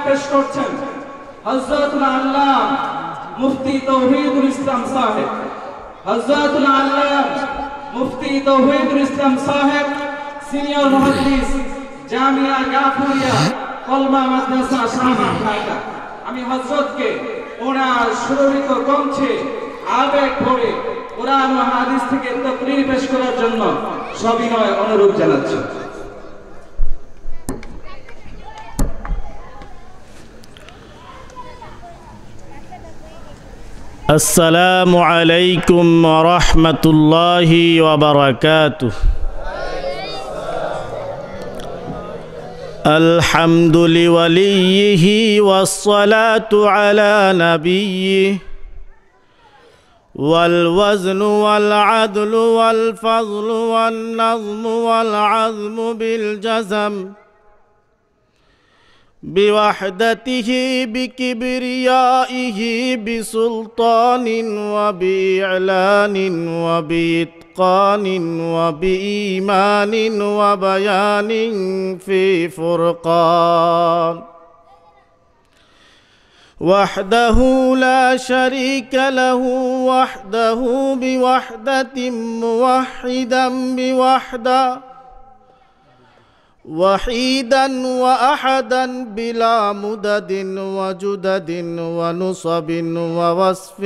পেশ করছেন হযরতুল আল্লামা মুফতি তৌহিদুল ইসলাম সাহেব। হযরতুল আল্লামা মুফতি তৌহিদুল ইসলাম সাহেব, সিনিয়র মুহাদ্দিস, জামিয়া গাফুরিয়া কলমা মাদ্রাসা শাহবাগ ঢাকা। আমি হযরতকে ওনার সুরভিত কণ্ঠে আবেগ ভরে কোরআন ও হাদিস থেকে তাকরীর পেশ করার জন্য সবিনয় অনুরোধ জানাচ্ছি। আসসালামু আলাইকুম ওয়া রাহমাতুল্লাহি ওয়া বারাকাতুহু। আলহামদুলিল্লাহি ওয়াস সালাতু আলা নাবিয়্যিহি ওয়াল ওয়াজনু ওয়াল আদলু ওয়াল ফাযলু ওয়ান নাযমু ওয়াল আযমু বিল জাযম بوحدته بكبريائه بسلطان وبإعلان وبإتقان وبإيمان وبيان في فرقان وحده لا شريك له وحده بوحدة موحدا بوحده وحيدا وأحدا بلا مدد وجدد ونصب ووصف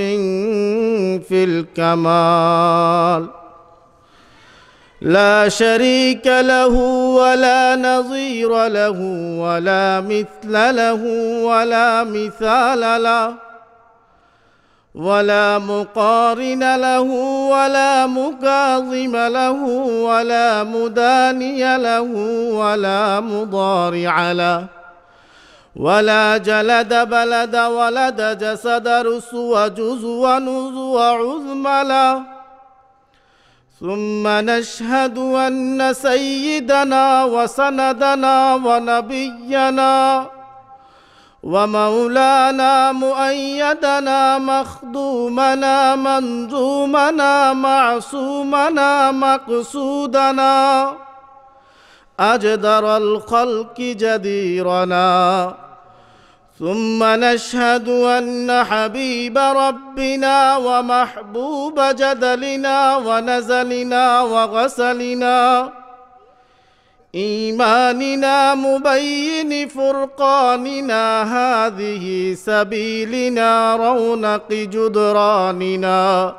في الكمال لا شريك له ولا نظير له ولا مثل له ولا مثال له ولا مقارن له ولا مكاظم له ولا مداني له ولا مضارع له ولا جلد بلد ولد جسد رسو جزو نزو عظم له ثم نشهد أن سيدنا وسندنا ونبينا ومولانا مؤيدنا مخدومنا منظومنا معصومنا مقصودنا أجدر الخلق جديرنا ثم نشهد أن حبيب ربنا ومحبوب جدلنا ونزلنا وغسلنا إيماننا مبين فرقاننا هذه سبيلنا رونق جدراننا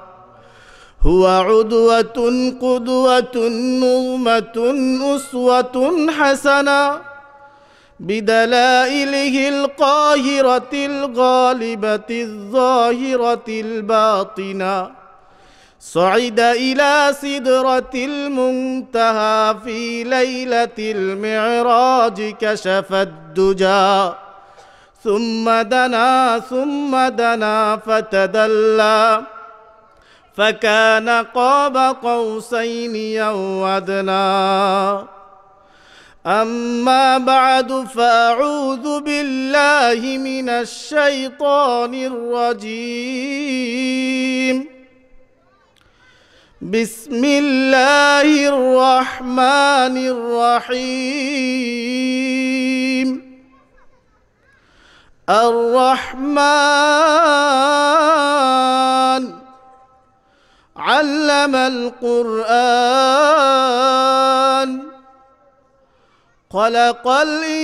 هو عدوة قدوة نظمة أسوة حسنة بدلائله القاهرة الغالبة الظاهرة الباطنة صعد إلى سدرة المنتهى في ليلة المعراج كشف الدجى ثم دنا فتدلى فكان قاب قوسين أو أدنى أما بعد فأعوذ بالله من الشيطان الرجيم بسم الله الرحمن الرحيم الرحمن علم القرآن خلق الإنسان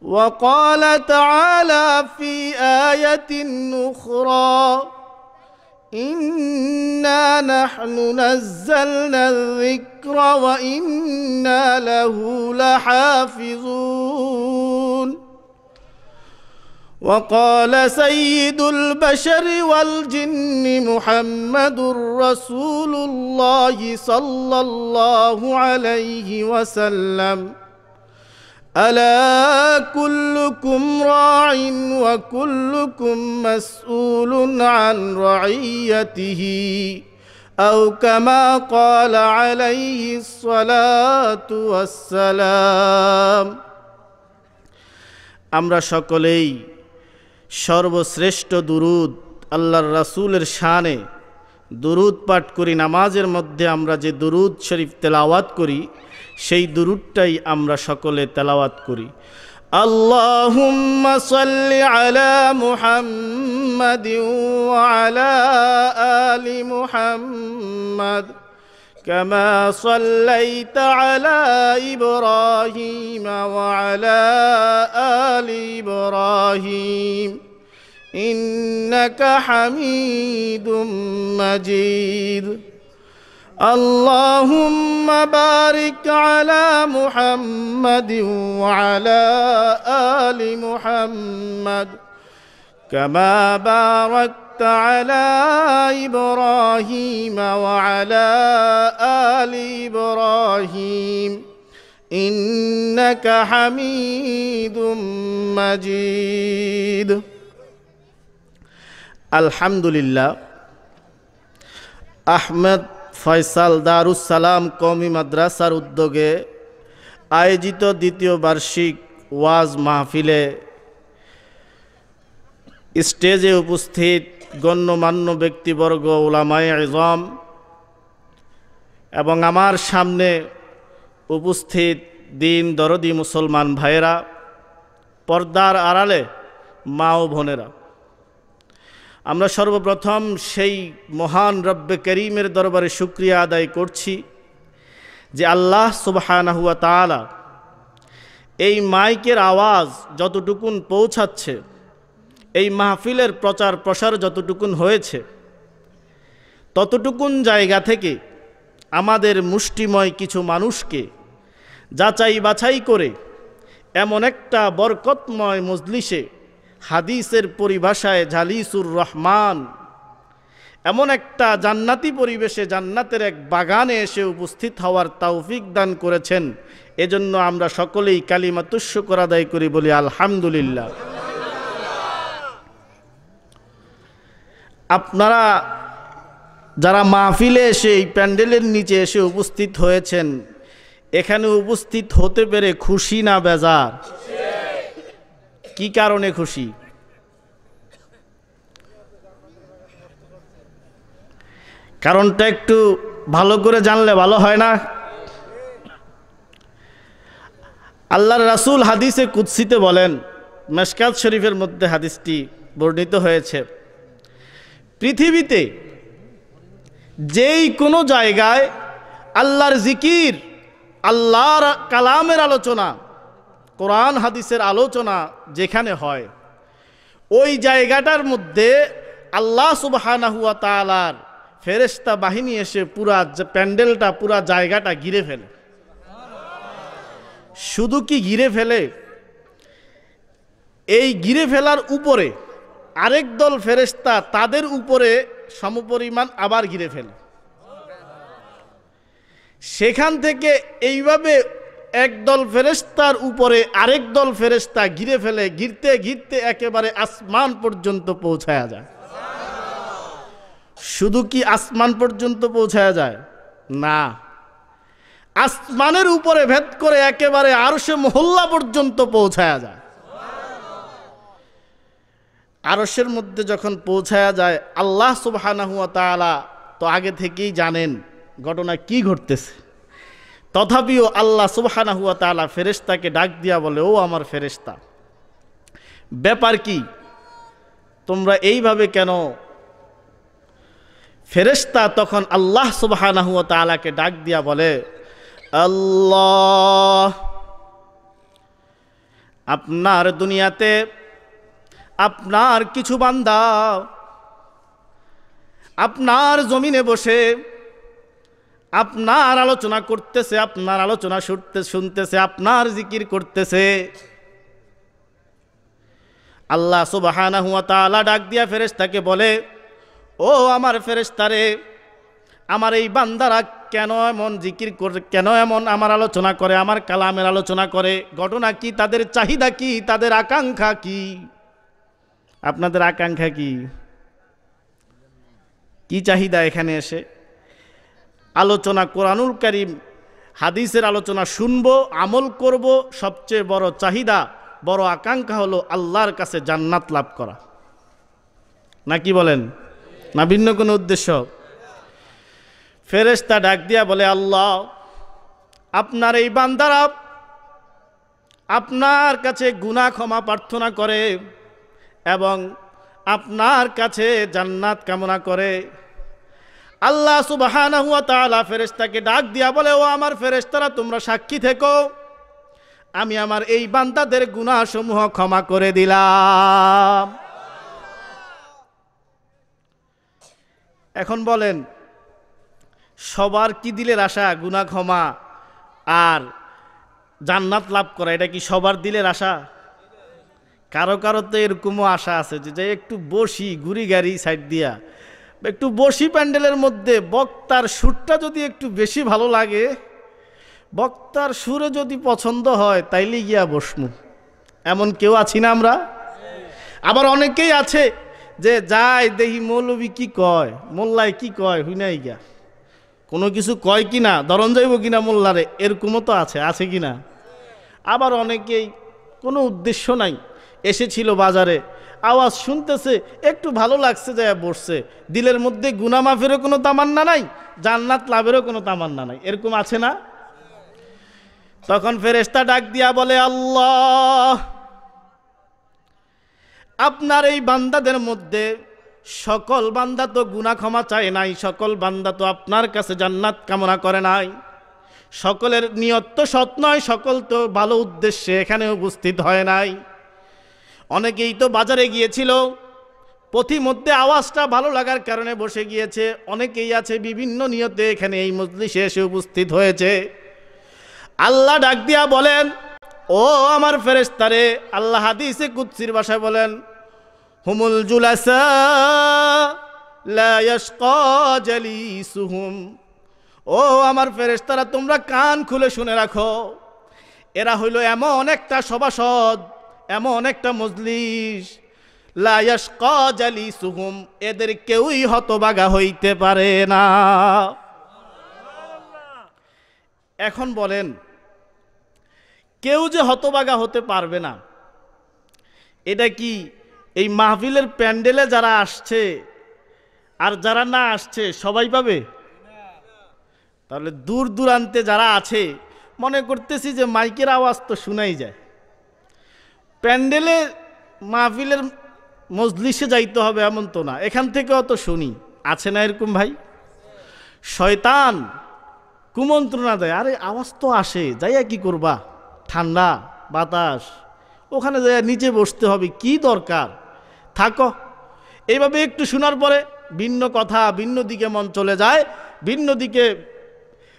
وقال تعالى في آية أخرى إنا نحن نزلنا الذكر وإنا له لحافظون وقال سيد البشر والجن محمد رسول الله صلى الله عليه وسلم ألا كلكم راع وكلكم مسؤول عن رعيته أو كما قال عليه الصلاة والسلام আমরা সকলেই সর্বশ্রেষ্ঠ দুরুদ আল্লাহর রাসূলের শানে দুরুদ পাঠ করি, নামাজের মধ্যে আমরা যে দুরুদ শরীফ তেলাওয়াত করি সেই দুরুদটাই আমরা সকলে তেলাওয়াত করি। আল্লাহুম্মা সাল্লি আলা মুহাম্মাদিন ওয়া আলা আলি মুহাম্মাদ كما صليت على إبراهيم وعلى آل إبراهيم إنك حميد مجيد اللهم بارك على محمد وعلى آل محمد كما باركت على إبراهيم وعلى آل إبراهيم إنك حميد مجيد الحمد لله আহমেদ ফয়সাল দারুস সালাম কওমি মাদ্রাসার উদ্যোগে আয়োজিত দ্বিতীয় বার্ষিক ওয়াজ মাহফিলে স্টেজে উপস্থিত গণ্যমান্য ব্যক্তিবর্গ, উলামায়ে ইজম এবং আমার সামনে উপস্থিত দিন দরদি মুসলমান ভাইয়েরা, পর্দার আড়ালে মা ও বোনেরা, আমরা সর্বপ্রথম সেই মহান রব্বে করিমের দরবারে শুকরিয়া আদায় করছি যে আল্লাহ সুবহানাহু ওয়া তাআলা এই মাইকের আওয়াজ যতটুকুন পৌঁছাচ্ছে, এই মাহফিলের প্রচার প্রসার যতটুকুন হয়েছে, ততটুকুন জায়গা থেকে আমাদের মুষ্টিময় কিছু মানুষকে যাচাই বাছাই করে এমন একটা বরকতময় মজলিসে, হাদিসের পরিভাষায় জালিসুর রহমান, এমন একটা জান্নাতি পরিবেশে, জান্নাতের এক বাগানে এসে উপস্থিত হওয়ার তৌফিক দান করেছেন। এজন্য আমরা সকলেই কালিমাতুশ শুকর আদায় করি, বলি আলহামদুলিল্লাহ। আপনারা যারা মাহফিলে এসে এই প্যান্ডেলের নিচে এসে উপস্থিত হয়েছেন, এখানে উপস্থিত হতে পেরে খুশি না বেজার? কি কারণে খুশি? কারণটা একটু ভালো করে জানলে ভালো হয় না? আল্লাহর রাসূল হাদিসে কুদসিতে বলেন, মেশকাত শরীফের মধ্যে হাদিসটি বর্ণিত হয়েছে, পৃথিবীতে যেই কোনো জায়গায় আল্লাহর জিকির, আল্লাহর কালামের আলোচনা, কোরআন হাদিসের আলোচনা যেখানে হয়, ওই জায়গাটার মধ্যে আল্লাহ সুবহানাহু ওয়া তাআলার ফেরেশতা বাহিনী এসে পুরা প্যান্ডেলটা, পুরা জায়গাটা ঘিরে ফেলে। শুধু কি ঘিরে ফেলে, এই ঘিরে ফেলার উপরে আরেক দল ফেরেশতা তাদের উপরে সমপরিমাণ আবার ঘিরে ফেলে। সেখান থেকে এইভাবে একদল ফেরেশতার উপরে আরেক দল ফেরেশতা ঘিরে ফেলে, ঘিরতে ঘিরতে একেবারে আসমান পর্যন্ত পৌঁছায়া যায়। শুধু কি আসমান পর্যন্ত পৌঁছায়া যায়? না, আসমানের উপরে ভেদ করে একেবারে আরশে মহল্লা পর্যন্ত পৌঁছায়া যায়। আরশের মধ্যে যখন পৌঁছায়া যায়, আল্লাহ সুবহানাহু ওয়া তাআলা তো আগে থেকেই জানেন ঘটনা কি ঘটতেছে। তথাপিও আল্লাহ সুবহানাহু ওয়া তাআলা ফেরেশতাকে ডাক দিয়া বলে, ও আমার ফেরেশতা, ব্যাপার কি, তোমরা এইভাবে কেন? ফেরেশতা তখন আল্লাহ সুবহানাহু ওয়া তাআলাকে ডাক দিয়া বলে, আল্লাহ, আপনার দুনিয়াতে আপনার কিছু বান্দা আপনার জমিনে বসে আপনার আলোচনা করতেছে, আপনার আলোচনা শুনতেছে, আপনার জিকির করতেছে। আল্লাহ সুবহানাহু ওয়া তাআলা ডাক দিয়া ফেরেশতাকে বলে, ও আমার ফেরেশতারে, আমার এই বান্দারা কেন এমন জিকির করে, কেন এমন আমার আলোচনা করে, আমার কালামের আলোচনা করে? ঘটনা কি? তাদের চাহিদা কি? তাদের আকাঙ্ক্ষা কি? আপনাদের আকাঙ্ক্ষা কি? কি চাহিদা? এখানে এসে আলোচনা, কোরআনুল কারীম হাদিসের আলোচনা শুনবো, আমল করব, সবচেয়ে বড় চাহিদা, বড় আকাঙ্ক্ষা হলো আল্লাহর কাছে জান্নাত লাভ করা। নাকি বলেন? না ভিন্ন কোনো উদ্দেশ্য? ফেরেশতা ডাক দিয়া বলে, আল্লাহ, আপনার এই বান্দারা আপনার কাছে গুনাহ ক্ষমা প্রার্থনা করে এবং আপনার কাছে জান্নাত কামনা করে। আল্লাহ সুবহানাহু ওয়া তাআলা ফেরেশতাকে ডাক দিয়া বলে, ও আমার ফেরেশতারা, তোমরা সাক্ষী থেকো, আমি আমার এই বান্দাদের গুনাহসমূহ ক্ষমা করে দিলাম। এখন বলেন, সবার কি দিলের আশা গুনাহ ক্ষমা আর জান্নাত লাভ করা? এটা কি সবার দিলের আশা? কারো কারো তো এরকমও আশা আছে যে একটু বসি ঘুরি গাড়ি সাইড দিয়া, একটু বসি প্যান্ডেলের মধ্যে, বক্তার সুরটা যদি একটু বেশি ভালো লাগে, বক্তার সুরে যদি পছন্দ হয়, তাইলে গিয়া বসমু। এমন কেউ আছি না আমরা? আবার অনেকেই আছে যে যাই দেখি মৌলবি কি কয়, মোল্লাই কি কয়, হুই নাই গিয়া কোনো কিছু কয় কিনা, ধরন যাইব কিনা মোল্লারে, এরকমও তো আছে কিনা? আবার অনেকেই কোনো উদ্দেশ্য নাই, এসেছিল বাজারে, আওয়াজ শুনতেছে, একটু ভালো লাগছে, যায় বসছে, দিলের মধ্যে গুনাহ মাফেরও কোনো তামান্না নাই, জান্নাত লাভেরও কোনো তামান্না নাই। এরকম আছে না? তখন ফেরেশতা ডাক দিয়া বলে, আল্লাহ, আপনার এই বান্দাদের মধ্যে সকল বান্দা তো গুনাহ ক্ষমা চায় নাই, সকল বান্দা তো আপনার কাছে জান্নাত কামনা করে নাই, সকলের নিয়ত তো সৎ নয়, সকল তো ভালো উদ্দেশ্যে এখানে উপস্থিত হয় নাই। অনেকেই তো বাজারে গিয়েছিল, পথিমধ্যে আওয়াজটা ভালো লাগার কারণে বসে গিয়েছে, অনেকেই আছে বিভিন্ন নিয়তে এখানে এই মজলিসে এসে উপস্থিত হয়েছে। আল্লাহ ডাক দিয়া বলেন, ও আমার ফেরেশতারে, আল্লাহ হাদিসে কুদসির ভাষায় বলেন, হুমুল জুলাসা লা ইয়াশকা জালিসুহুম। ও আমার ফেরেশতারা, তোমরা কান খুলে শুনে রাখো, এরা হইল এমন একটা সভাসদ, এমন একটা মজলিস, লা ইয়াশকা জালিসুহুম, এদের কেউই হতভাগা হইতে পারে না। এখন বলেন, কেউ যে হতভাগা হতে পারবে না, এটা কি এই মাহফিলের প্যান্ডেলে যারা আসছে আর যারা না আসছে সবাই পাবে? তাহলে দূর দূরান্তে যারা আছে, মনে করতেছি যে মাইকের আওয়াজ তো শোনাই যায়, প্যান্ডেলে মাহফিলের মজলিসে যাইতে হবে এমন তো না, এখান থেকেও তো শুনি, আছে না এরকম ভাই? শয়তান কুমন্ত্রণা দেয়, আরে আওয়াজ তো আসে, যাইয়া কি করবা, ঠান্ডা বাতাস, ওখানে যাইয়া নিচে বসতে হবে, কি দরকার, থাকো। এইভাবে একটু শোনার পরে ভিন্ন কথা, ভিন্ন দিকে মন চলে যায়, ভিন্ন দিকে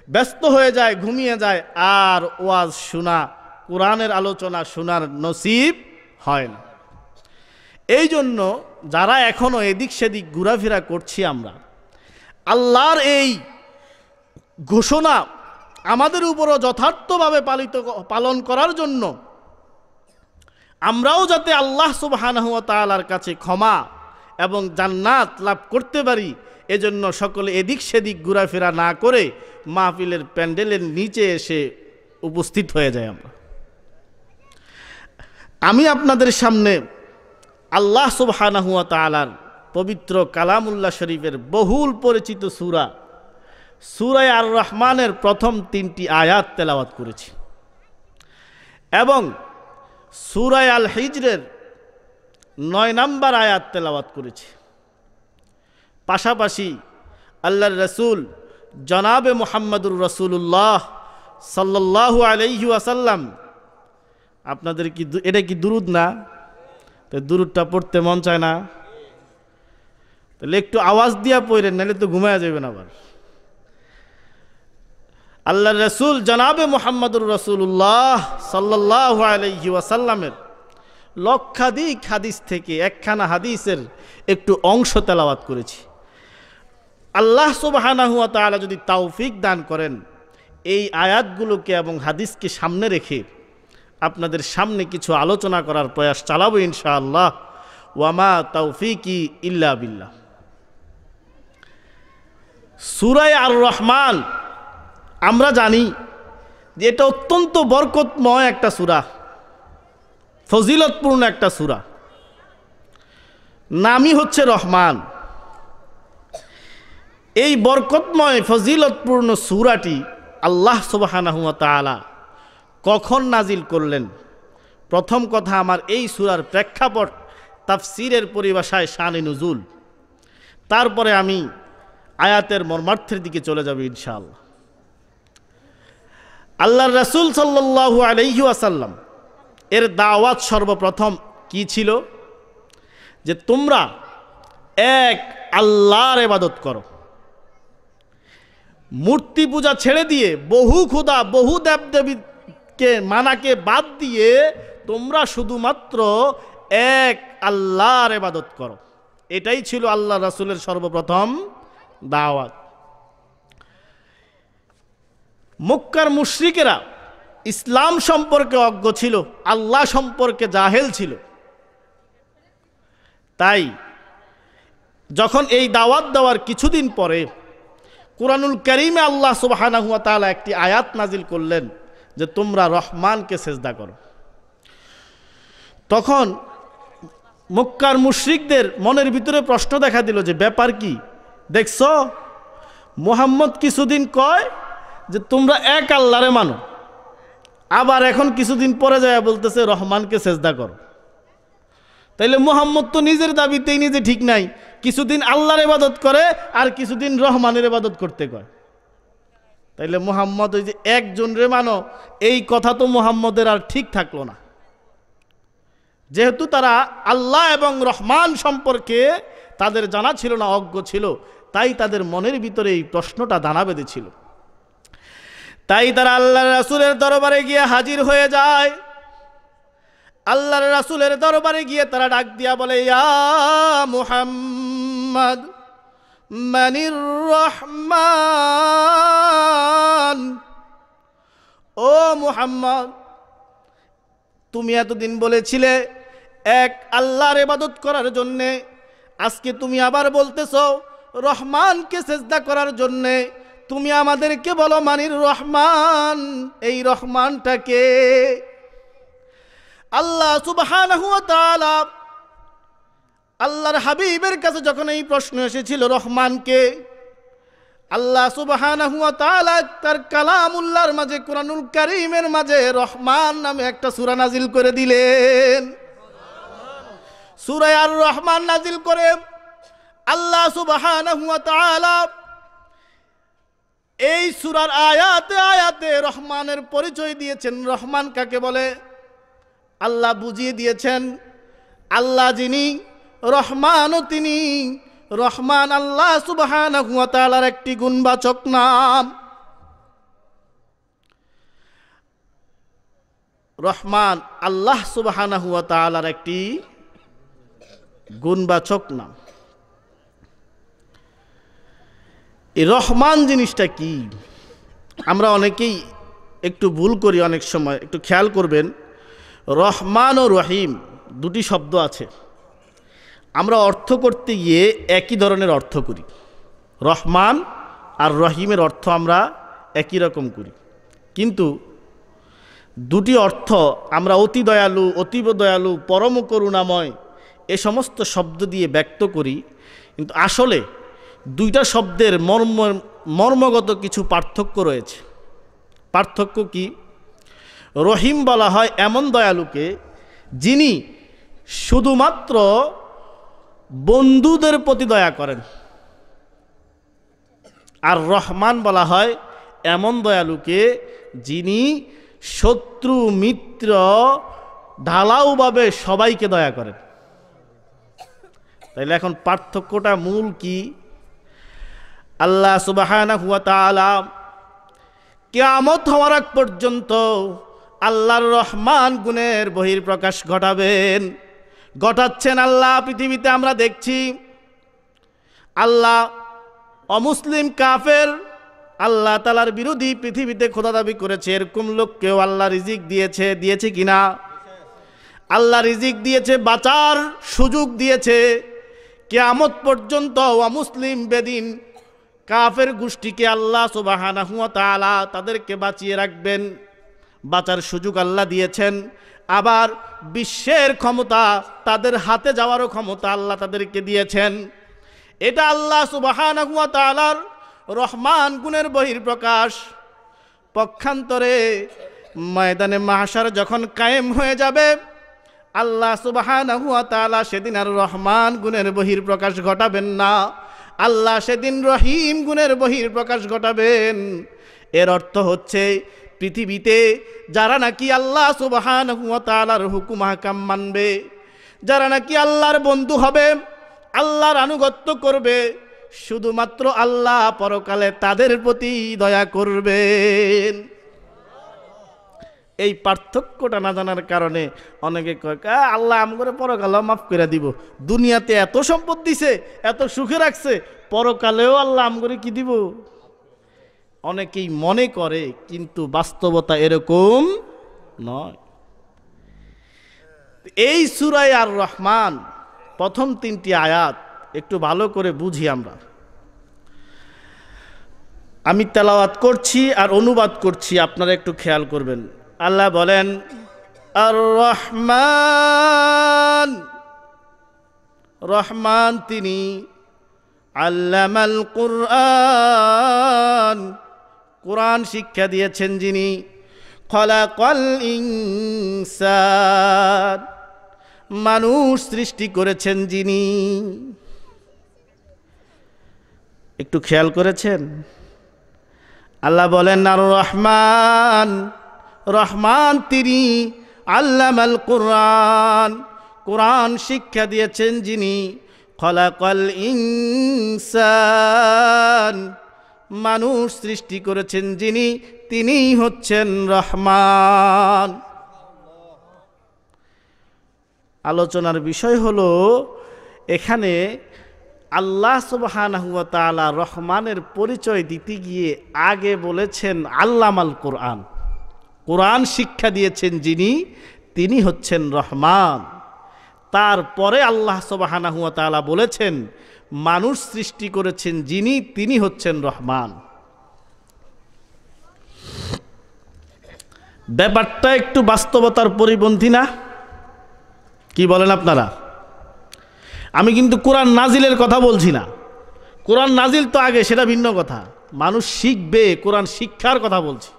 ব্যস্ত হয়ে যায়, ঘুমিয়ে যায়, আর ওয়াজ শোনা, কোরআনের আলোচনা শোনার নসিব হয় না। এই জন্য যারা এখনো এদিক সেদিক ঘোরাফেরা করছি, আমরা আল্লাহর এই ঘোষণা আমাদের উপরও যথার্থভাবে পালন করার জন্য আমরাও যাতে আল্লাহ সুবহানাহু ওয়া তাআলার কাছে ক্ষমা এবং জান্নাত লাভ করতে পারি, এজন্য সকলে এদিক সেদিক ঘোরাফেরা না করে মাহফিলের প্যান্ডেলের নিচে এসে উপস্থিত হয়ে যায়। আমি আপনাদের সামনে আল্লাহ সুবহানাহু ওয়া তাআলার পবিত্র কালামুল্লাহ শরীফের বহুল পরিচিত সূরা সূরা আর রহমানের প্রথম 3টি আয়াত তেলাওয়াত করেছি এবং সূরা আল হিজরের 9 নম্বর আয়াত তেলাওয়াত করেছি। পাশাপাশি আল্লাহর রাসূল জনাবে মুহাম্মদুর রাসূলুল্লাহ সাল্লাল্লাহু আলাইহি ওয়াসাল্লাম, আপনাদের কি এটা কি দুরুদ না? তো দুরুদটা পড়তে মন চায় না? তাহলে একটু আওয়াজ দিয়া পড়েন, নাহলে তো ঘুমায়া যাবেন আবার। আল্লাহর রাসূল জনাবে মুহাম্মদুর রাসূলুল্লাহ সাল্লাল্লাহু আলাইহি ওয়াসাল্লামের লক্ষাধিক হাদিস থেকে একখানা হাদিসের একটু অংশ তেলাওয়াত করেছি। আল্লাহ সুবহানাহু ওয়া তাআলা যদি তৌফিক দান করেন, এই আয়াতগুলোকে এবং হাদিসকে সামনে রেখে আপনাদের সামনে কিছু আলোচনা করার প্রয়াস চালাবো ইনশাআল্লাহ। ওয়ামা তৌফিকি ইল্লা বিল্লাহ। সূরা আর রহমান আমরা জানি যে এটা অত্যন্ত বরকতময় একটা সূরা, ফজিলতপূর্ণ একটা সূরা, নামই হচ্ছে রহমান। এই বরকতময় ফজিলতপূর্ণ সূরাটি আল্লাহ সুবহানাহু ওয়া তাআলা কখন নাজিল করলেন? প্রথম কথা, আমার এই সূরার প্রেক্ষাপট তাফসীরের পরিভাষায় শানে নুজুল, তারপরে আমি আয়াতের মর্মার্থের দিকে চলে যাব ইনশাআল্লাহ। আল্লাহর রাসূল সাল্লাল্লাহু আলাইহি ওয়াসাল্লাম এর দাওয়াত সর্বপ্রথম কি ছিল? যে তোমরা এক আল্লাহর ইবাদত করো, মূর্তি পূজা ছেড়ে দিয়ে, বহু খোদা বহু দেবদেবীকে মানাকে বাদ দিয়ে তোমরা শুধুমাত্র এক আল্লাহর ইবাদত করো। এটাই ছিল আল্লাহ রাসূলের সর্বপ্রথম দাওয়াত। মক্কার মুশরিকেরা ইসলাম সম্পর্কে অজ্ঞ ছিল, আল্লাহ সম্পর্কে জাহেল ছিল। তাই যখন এই দাওয়াত দেওয়ার কিছুদিন পরে কুরআনুল কারীমে আল্লাহ সুবহানাহু ওয়া তাআলা একটি আয়াত নাজিল করলেন যে তোমরা রহমানকে সেজদা করো। তখন মক্কার মুশরিকদের মনের ভিতরে প্রশ্ন দেখা দিল যে ব্যাপার কি? দেখছো, মুহাম্মদ কিছুদিন কয় যে তোমরা এক আল্লাহরে মানো, আবার এখন কিছুদিন পরে যায় বলতেছে রহমানকে সেজদা করো। তাইলে মুহাম্মদ তো নিজের দাবিতেই নিজে ঠিক নাই, কিছুদিন আল্লাহর ইবাদত করে আর কিছুদিন রহমানের ইবাদত করতে কয়। তাইলে মুহাম্মদ ওই যে একজন রে মানো, এই কথা তো মুহাম্মদের আর ঠিক থাকলো না। যেহেতু তারা আল্লাহ এবং রহমান সম্পর্কে তাদের জানা ছিল না, অজ্ঞ ছিল, তাই তাদের মনের ভিতরে এই প্রশ্নটা দানা বেঁধেছিল। তাই তারা আল্লাহর রাসূলের দরবারে গিয়ে হাজির হয়ে যায়। আল্লাহর রাসূলের দরবারে গিয়ে তারা ডাক দিয়া বলে, ইয়া মুহাম্মদ মানির রহমান, ও মুহাম্মদ, তুমি এতদিন বলেছিলে এক আল্লাহর ইবাদত করার জন্যে, আজকে তুমি আবার বলতেছো রহমানকে সেজদা করার জন্যে। তুমি আমাদেরকে বলো মানির রহমান, এই রহমানটাকে? আল্লাহ সুবহানাহু ওয়া তাআলা আল্লাহর হাবিবের কাছে যখন এই প্রশ্ন এসেছিল রহমানকে, আল্লাহ সুবহানাহু ওয়া তাআলা তার কালামুল্লাহর মাঝে, কুরআনুল কারীমের মাঝে রহমান নামে একটা সূরা নাজিল করে দিলেন। সূরা আর রহমান নাজিল করে আল্লাহ সুবহানাহু ওয়া তাআলা এই সূরার আয়াতে আয়াতে রহমানের পরিচয় দিয়েছেন। রহমান কাকে বলে আল্লাহ বুঝিয়ে দিয়েছেন। আল্লাহ যিনি, রহমানও তিনি। রহমান আল্লাহ সুবহানাহু ওয়া তাআলার একটি গুণবাচক নাম। রহমান আল্লাহ সুবহানাহু ওয়া তাআলার একটি গুণবাচক নাম। এই রহমান জিনিসটা কি? আমরা অনেকেই একটু ভুল করি, অনেক সময় একটু খেয়াল করবেন, রহমান ও রহিম দুটি শব্দ আছে, আমরা অর্থ করতে গিয়ে একই ধরনের অর্থ করি। রহমান আর রহিমের অর্থ আমরা একই রকম করি, কিন্তু দুটি অর্থ আমরা অতি দয়ালু, অতীব দয়ালু, পরম করুণাময় এ সমস্ত শব্দ দিয়ে ব্যক্ত করি, কিন্তু আসলে দুইটা শব্দের মর্মগত কিছু পার্থক্য রয়েছে। পার্থক্য কি? রহিম বলা হয় এমন দয়ালুকে যিনি শুধুমাত্র বন্ধুদের প্রতি দয়া করেন, আর রহমান বলা হয় এমন দয়ালুকে যিনি শত্রু মিত্র ঢালাওভাবে সবাইকে দয়া করেন। তাইলে এখন পার্থক্যটা মূল কি? আল্লাহ সুবহানাহু ওয়া তাআলা কিয়ামত হওয়ার আগ পর্যন্ত আল্লাহর রহমান গুণের বহির্প্রকাশ ঘটাবেন, ঘটাচ্ছেন আল্লাহ পৃথিবীতে। আমরা দেখছি আল্লাহ অমুসলিম কাফের, আল্লাহ তাআলার বিরোধী পৃথিবীতে খোদা দাবি করেছে, এরকম লোককেও আল্লাহ রিজিক দিয়েছে। দিয়েছে কিনা? আল্লাহ রিজিক দিয়েছে, বাঁচার সুযোগ দিয়েছে। কিয়ামত পর্যন্ত অমুসলিম বেদিন কাফের গোষ্ঠীকে আল্লাহ সুবহানাহু ওয়া তাআলা তাদেরকে বাঁচিয়ে রাখবেন, বাঁচার সুযোগ আল্লাহ দিয়েছেন। আবার বিশ্বের ক্ষমতা, তাদের হাতে যাওয়ারও ক্ষমতা আল্লাহ তাদেরকে দিয়েছেন। এটা আল্লাহ সুবহানাহু ওয়া তাআলার রহমান গুণের বহির্প্রকাশ। পক্ষান্তরে ময়দানে মাহশার যখন কায়েম হয়ে যাবে, আল্লাহ সুবহানাহু ওয়া তাআলা সেদিন আর রহমান গুণের বহির্প্রকাশ ঘটাবেন না, আল্লাহ সেদিন রহিম গুণের বহির্প্রকাশ ঘটাবেন। এর অর্থ হচ্ছে পৃথিবীতে যারা নাকি আল্লাহ সুবহানাহু ওয়া তাআলার হুকুম আহকাম মানবে, যারা নাকি আল্লাহর বন্ধু হবে, আল্লাহর আনুগত্য করবে, শুধুমাত্র আল্লাহ পরকালে তাদের প্রতি দয়া করবেন। এই পার্থক্যটা না জানার কারণে অনেকে কয় আল্লাহ আমগরে পরকালে মাফ করে দিব, দুনিয়াতে এত সম্পদ দিছে, এত সুখে রাখছে, পরকালেও আল্লাহ আমগরে কি দিব। অনেকেই মনে করে, কিন্তু বাস্তবতা এরকম নয়। এই সূরা আর রহমান প্রথম 3টি আয়াত একটু ভালো করে বুঝি আমরা। আমি তেলাওয়াত করছি আর অনুবাদ করছি, আপনারা একটু খেয়াল করবেন। আল্লাহ বলেন আর রহমান, রহমান তিনি, আল্লামাল কুরআন, কোরআন শিক্ষা দিয়েছেন যিনি, খলাকাল ইনসান, মানুষ সৃষ্টি করেছেন যিনি। একটু খেয়াল করেছেন? আল্লাহ বলেন আর রহমান, রহমান তিনি, আল্লামাল কুরআন, কোরআন শিক্ষা দিয়েছেন যিনি, খলাকাল ইনসান, মানুষ সৃষ্টি করেছেন যিনি, তিনিই হচ্ছেন রহমান। আলোচনার বিষয় হলো এখানে আল্লাহ সুবহানাহু ওয়া তাআলা রহমানের পরিচয় দিতে গিয়ে আগে বলেছেন আল্লামাল কোরআন, কোরআন শিক্ষা দিয়েছেন যিনি, তিনি হচ্ছেন রহমান। তারপরে আল্লাহ সুবহানাহু ওয়া তাআলা বলেছেন মানুষ সৃষ্টি করেছেন যিনি, তিনি হচ্ছেন রহমান। ব্যাপারটা একটু বাস্তবতার পরিপন্থী না? কি বলেন আপনারা? আমি কিন্তু কোরআন নাজিলের কথা বলছি না, কোরআন নাজিল তো আগে, সেটা ভিন্ন কথা। মানুষ শিখবে, কোরআন শিক্ষার কথা বলছি।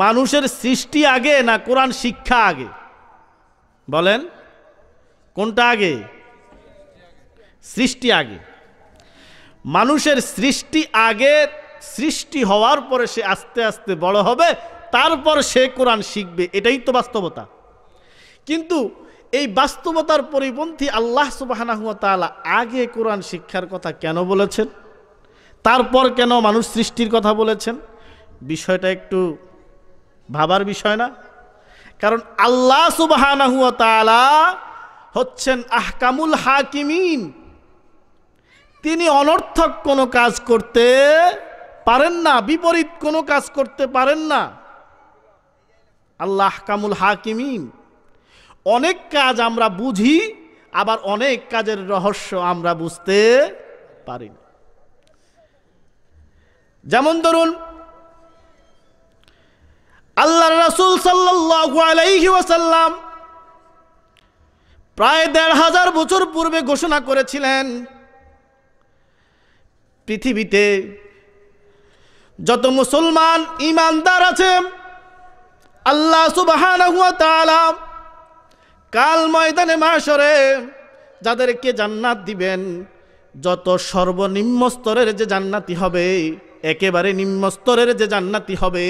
মানুষের সৃষ্টি আগে না কোরআন শিক্ষা আগে? বলেন কোনটা আগে? সৃষ্টি আগে। মানুষের সৃষ্টি আগে, সৃষ্টি হওয়ার পরে সে আস্তে আস্তে বড় হবে, তারপর সে কোরআন শিখবে, এটাই তো বাস্তবতা। কিন্তু এই বাস্তবতার পরিপন্থী আল্লাহ সুবহানাহু ওয়া তাআলা আগে কোরআন শিক্ষার কথা কেন বলেছেন, তারপর কেন মানুষ সৃষ্টির কথা বলেছেন? বিষয়টা একটু ভাবার বিষয় না? কারণ আল্লাহ সুবহানাহু ওয়া তাআলা হচ্ছেন আহকামুল হাকিমিন, তিনি অনর্থক কোনো কাজ করতে পারেন না, বিপরীত কোনো কাজ করতে পারেন না। আল্লাহ আহকামুল হাকিমিন। অনেক কাজ আমরা বুঝি, আবার অনেক কাজের রহস্য আমরা বুঝতে পারি না। যেমন ধরুন আল্লাহর রাসূল সাল্লাল্লাহু আলাইহি ওয়াসাল্লাম প্রায় ১৫০০ বছর পূর্বে ঘোষণা করেছিলেন, পৃথিবীতে যত মুসলমান ঈমানদার আছে আল্লাহ সুবহানাহু ওয়া তাআলা কাল ময়দানে মাহশরে যাদেরকে জান্নাত দিবেন, যত সর্বনিম্ন স্তরের যে জান্নাতি হবে, একেবারে নিম্ন স্তরের যে জান্নাতি হবে,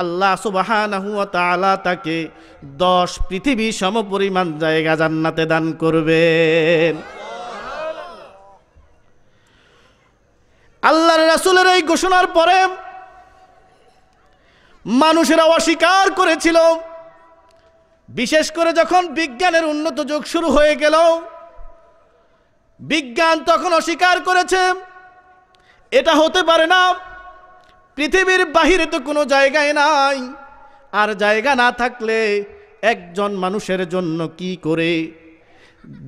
আল্লাহ সুবহানাহু ওয়া তাআলা তাকে 10 পৃথিবী সমপরিমাণ জায়গা জান্নাতে দান করবেন। আল্লাহর রাসূলের এই ঘোষণার পরে মানুষেরা অস্বীকার করেছিল। বিশেষ করে যখন বিজ্ঞানের উন্নত যুগ শুরু হয়ে গেল, বিজ্ঞান তখন অস্বীকার করেছে এটা হতে পারে না, পৃথিবীর বাহিরে তো কোনো জায়গায় নাই, আর জায়গা না থাকলে একজন মানুষের জন্য কি করে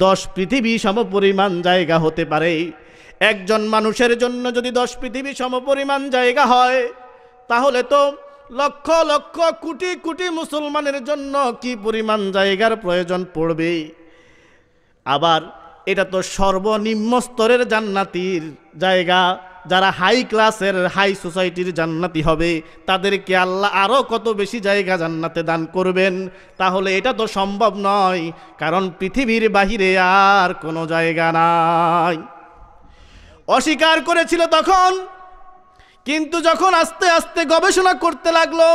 10 পৃথিবী সমপরিমাণ জায়গা হতে পারে? একজন মানুষের জন্য যদি 10 পৃথিবী সমপরিমাণ জায়গা হয়, তাহলে তো লক্ষ লক্ষ কোটি কোটি মুসলমানের জন্য কি পরিমাণ জায়গার প্রয়োজন পড়বে। আবার এটা তো সর্বনিম্ন স্তরের জান্নাতির জায়গা। যারা হাই ক্লাসের হাই সোসাইটির জান্নাতি হবে তাদেরকে আল্লাহ আরও কত বেশি জায়গা জান্নাতে দান করবেন। তাহলে এটা তো সম্ভব নয়, কারণ পৃথিবীর বাহিরে আর কোনো জায়গা নাই। অস্বীকার করেছিল তখন, কিন্তু যখন আস্তে আস্তে গবেষণা করতে লাগলো,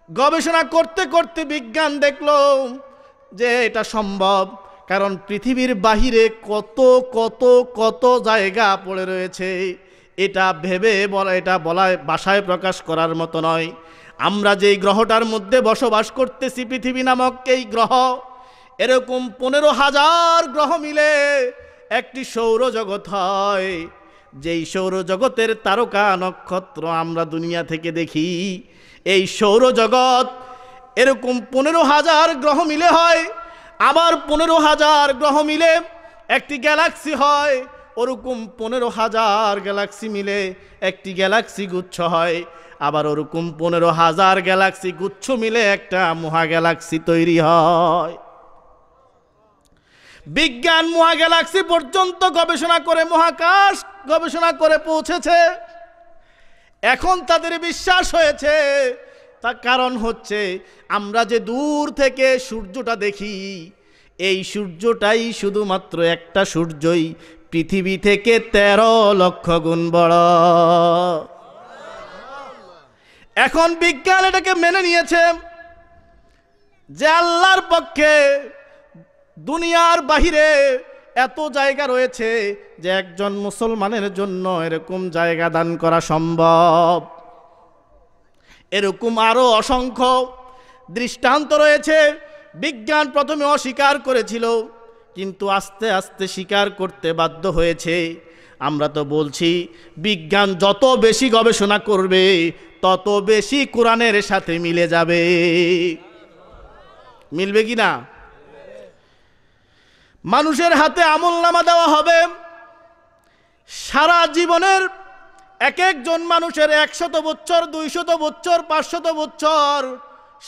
গবেষণা করতে করতে বিজ্ঞান দেখলো যে এটা সম্ভব। কারণ পৃথিবীর বাহিরে কত কত কত জায়গা পড়ে রয়েছে, এটা ভেবে বলা, এটা বলা ভাষায় প্রকাশ করার মতো নয়। আমরা যেই গ্রহটার মধ্যে বসবাস করতেছি, পৃথিবী নামক এই গ্রহ, এরকম 15,000 গ্রহ মিলে একটি সৌরজগৎ হয়। যেই সৌরজগতের তারকা নক্ষত্র আমরা দুনিয়া থেকে দেখি, এই সৌরজগৎ এরকম 15,000 গ্রহ মিলে হয়। আবার 15,000 গ্রহ মিলে একটি গ্যালাক্সি হয়, ওরকম 15,000 গ্যালাক্সি মিলে একটি গ্যালাক্সি গুচ্ছ হয়। আবার ওরকম 15,000 গ্যালাক্সি গুচ্ছ মিলে একটা মহাগ্যালাক্সি তৈরি হয়। বিজ্ঞান মহাগ্যালাক্সি পর্যন্ত গবেষণা করে, মহাকাশ গবেষণা করে পৌঁছেছে। এখন তাদের বিশ্বাস হয়েছে, তার কারণ হচ্ছে আমরা যে দূর থেকে সূর্যটা দেখি, এই সূর্যটাই শুধুমাত্র একটা সূর্যই পৃথিবী থেকে 13 লক্ষ গুণ বড়। এখন বিজ্ঞান এটাকে মেনে নিয়েছে যে আল্লাহর পক্ষে দুনিয়ার বাহিরে এত জায়গা রয়েছে যে একজন মুসলমানের জন্য এরকম জায়গা দান করা সম্ভব। এরকম আরো অসংখ্য দৃষ্টান্ত রয়েছে। বিজ্ঞান প্রথমে অস্বীকার করেছিল, কিন্তু আস্তে আস্তে স্বীকার করতে বাধ্য হয়েছে। আমরা তো বলছি বিজ্ঞান যত বেশি গবেষণা করবে তত বেশি কোরআনের সাথে মিলে যাবে। মিলবে কি না? মানুষের হাতে আমলনামা দেওয়া হবে। সারা জীবনের এক একজন মানুষের 100 বছর, 200 বছর, 500 বছর,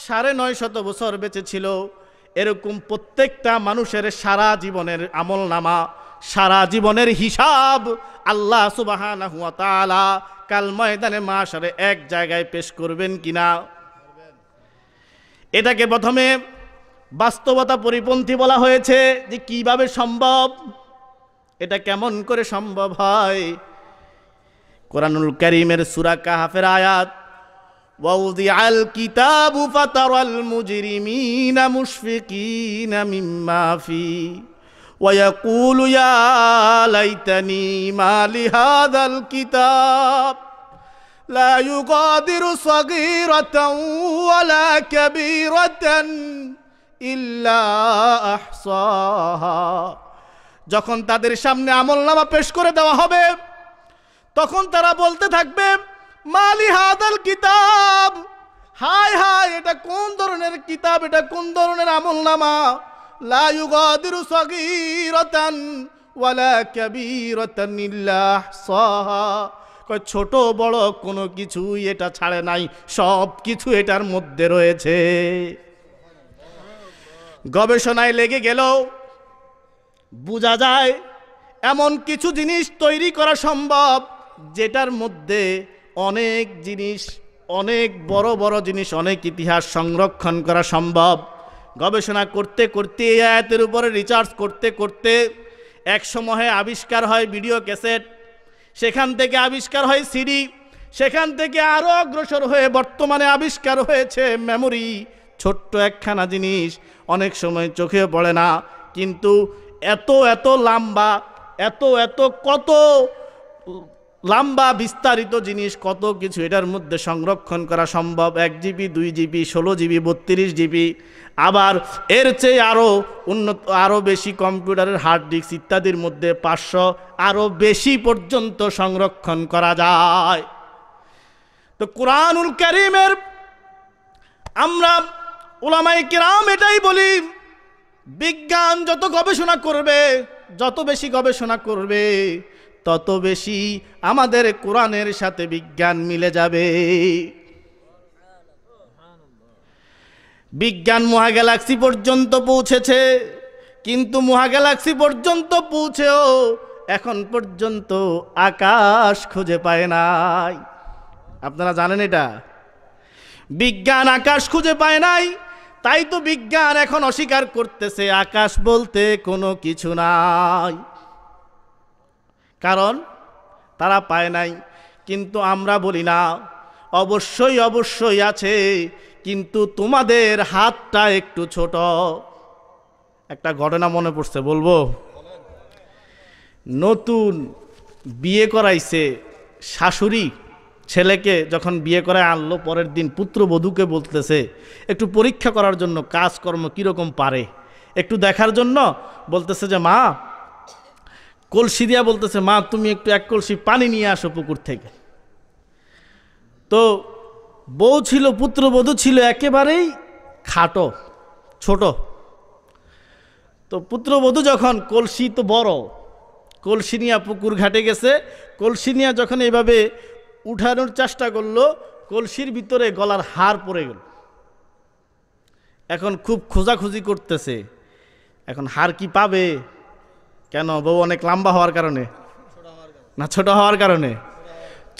950 বছর বেঁচে ছিল। এরকম প্রত্যেকটা মানুষের সারা জীবনের আমলনামা, সারা জীবনের হিসাব আল্লাহ সুবহানাহু ওয়া তাআলা কাল ময়দানে মাশারে এক জায়গায় পেশ করবেন কিনা। এটাকে প্রথমে বাস্তবতা পরিপন্থী বলা হয়েছে যে কিভাবে সম্ভব, এটা কেমন করে সম্ভব হয়। কোরআনুল কারীমের সূরা কাহফের আয়াত, ওয়াউদিআল কিতাবু ফাতারাল মুজরিমিনা মুশফিকিনা মিম্মা ফি ওয়া ইয়াকুলু ইয়া লাইতানি মা লিহাযাল কিতাব লা ইউগাদিরু সাগীরাতান ওয়ালা কাবীরাতান ইল্লা আহসাহা। যখন তাদের সামনে আমলনামা পেশ করে দেওয়া হবে, তখন তারা বলতে থাকবে মালি হাদাল কিতাব, হায় হায় এটা কোন ধরনের কিতাব, এটা কোন ধরনের আমলনামা। লা ইউগাদিরু সাগীরাতান ওয়ালা কাবীরাতান ইল্লা আহসাহা। ছোট বড় কোনো কিছুই এটা ছাড়ে নাই, সব কিছু এটার মধ্যে রয়েছে। গবেষণায় লেগে গেল, বোঝা যায় এমন কিছু জিনিস তৈরি করা সম্ভব যেটার মধ্যে অনেক জিনিস, অনেক বড় বড় জিনিস, অনেক ইতিহাস সংরক্ষণ করা সম্ভব। গবেষণা করতে করতে, এই আয়াতের উপরে রিসার্চ করতে করতে এক সময়ে আবিষ্কার হয় ভিডিও ক্যাসেট, সেখান থেকে আবিষ্কার হয় সিডি, সেখান থেকে আরও অগ্রসর হয়ে বর্তমানে আবিষ্কার হয়েছে মেমোরি। ছোট্ট একখানা জিনিস অনেক সময় চোখে পড়ে না, কিন্তু এত এত লম্বা, এত এত কত লম্বা বিস্তারিত জিনিস, কত কিছু এটার মধ্যে সংরক্ষণ করা সম্ভব। 1 জিবি, 2 জিবি, 16 জিবি, 32 জিবি, আবার এর চেয়ে আরও উন্নত, আরও বেশি কম্পিউটারের হার্ড ডিস্ক ইত্যাদির মধ্যে 500 আরও বেশি পর্যন্ত সংরক্ষণ করা যায়। তো কুরআনুল কারীমের আমরা উলামায়ে কিরাম এটাই বলি, বিজ্ঞান যত গবেষণা করবে, যত বেশি গবেষণা করবে, তত বেশি আমাদের কোরআনের সাথে বিজ্ঞান মিলে যাবে। বিজ্ঞান মহাগ্যালাক্সি পর্যন্ত পৌঁছেছে, কিন্তু মহাগ্যালাক্সি পর্যন্ত পৌঁছেও এখন পর্যন্ত আকাশ খুঁজে পায় নাই। আপনারা জানেন এটা? বিজ্ঞান আকাশ খুঁজে পায় নাই, তাই তো বিজ্ঞান এখন অস্বীকার করতেছে আকাশ বলতে কোনো কিছু নাই, কারণ তারা পায় নাই। কিন্তু আমরা বলি না, অবশ্যই অবশ্যই আছে, কিন্তু তোমাদের হাতটা একটু ছোট। একটা ঘটনা মনে পড়ছে, বলবো? নতুন বিয়ে করাইছে শাশুড়ি ছেলেকে, যখন বিয়ে করায় আনলো, পরের দিন পুত্রবধূকে বলতেছে একটু পরীক্ষা করার জন্য কাজকর্ম কীরকম পারে একটু দেখার জন্য, বলতেছে যে মা, কলসি দিয়া বলতেছে, মা তুমি একটু এক কলসি পানি নিয়ে আসো পুকুর থেকে। তো বউ ছিল, পুত্রবধূ ছিল একেবারেই খাটো, ছোট। তো পুত্রবধূ যখন, কলসি তো বড়, কলসি নিয়ে পুকুর ঘাটে গেছে, কলসি নিয়ে যখন এইভাবে উঠানোর চেষ্টা করলো, কলসির ভিতরে গলার হার পড়ে গেল। এখন খুব খোঁজাখুঁজি করতেছে, এখন হার কি পাবে? কেন? বউ অনেক লম্বা হওয়ার কারণে না ছোট হওয়ার কারণে?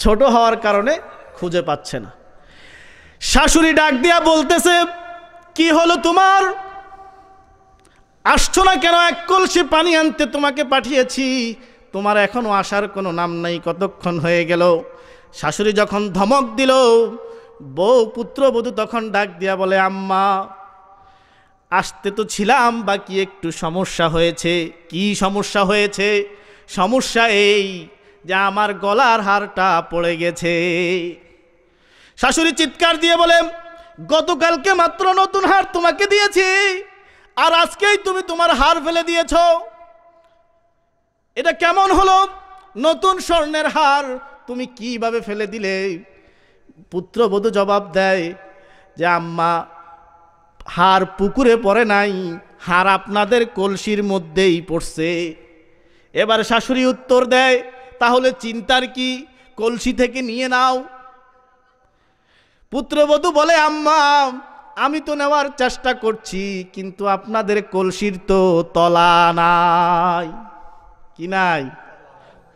ছোট হওয়ার কারণে খুঁজে পাচ্ছে না। শাশুড়ি ডাক দিয়া বলতেছে, কি হলো তোমার? আসছো না কেন? এক কলসি পানি আনতে তোমাকে পাঠিয়েছি, তোমার এখনো আসার কোনো নাম নাই, কতক্ষণ হয়ে গেল। শাশুড়ি যখন ধমক দিল, বউ পুত্রবধূ তখন ডাক দিয়া বলে, আম্মা আসতে তো ছিলাম, বাকি একটু সমস্যা হয়েছে। কি সমস্যা হয়েছে? সমস্যা এই যে আমার গলার হারটা পড়ে গেছে। শাশুড়ি চিৎকার দিয়ে বলে, গতকালকে মাত্র নতুন হার তোমাকে দিয়েছি, আর আজকেই তুমি তোমার হার ফেলে দিয়েছ, এটা কেমন হলো? নতুন স্বর্ণের হার তুমি কিভাবে ফেলে দিলে? পুত্রবধূ জবাব দেয় যে আম্মা, হার পুকুরে পড়ে নাই, হার আপনাদের কলসির মধ্যেই পড়ছে। এবার শাশুড়ি উত্তর দেয়, তাহলে চিন্তার কি, কলসি থেকে নিয়ে নাও। পুত্রবধূ বলে, আম্মা আমি তো নেওয়ার চেষ্টা করছি, কিন্তু আপনাদের কলসির তো তলা নাই। কি নাই?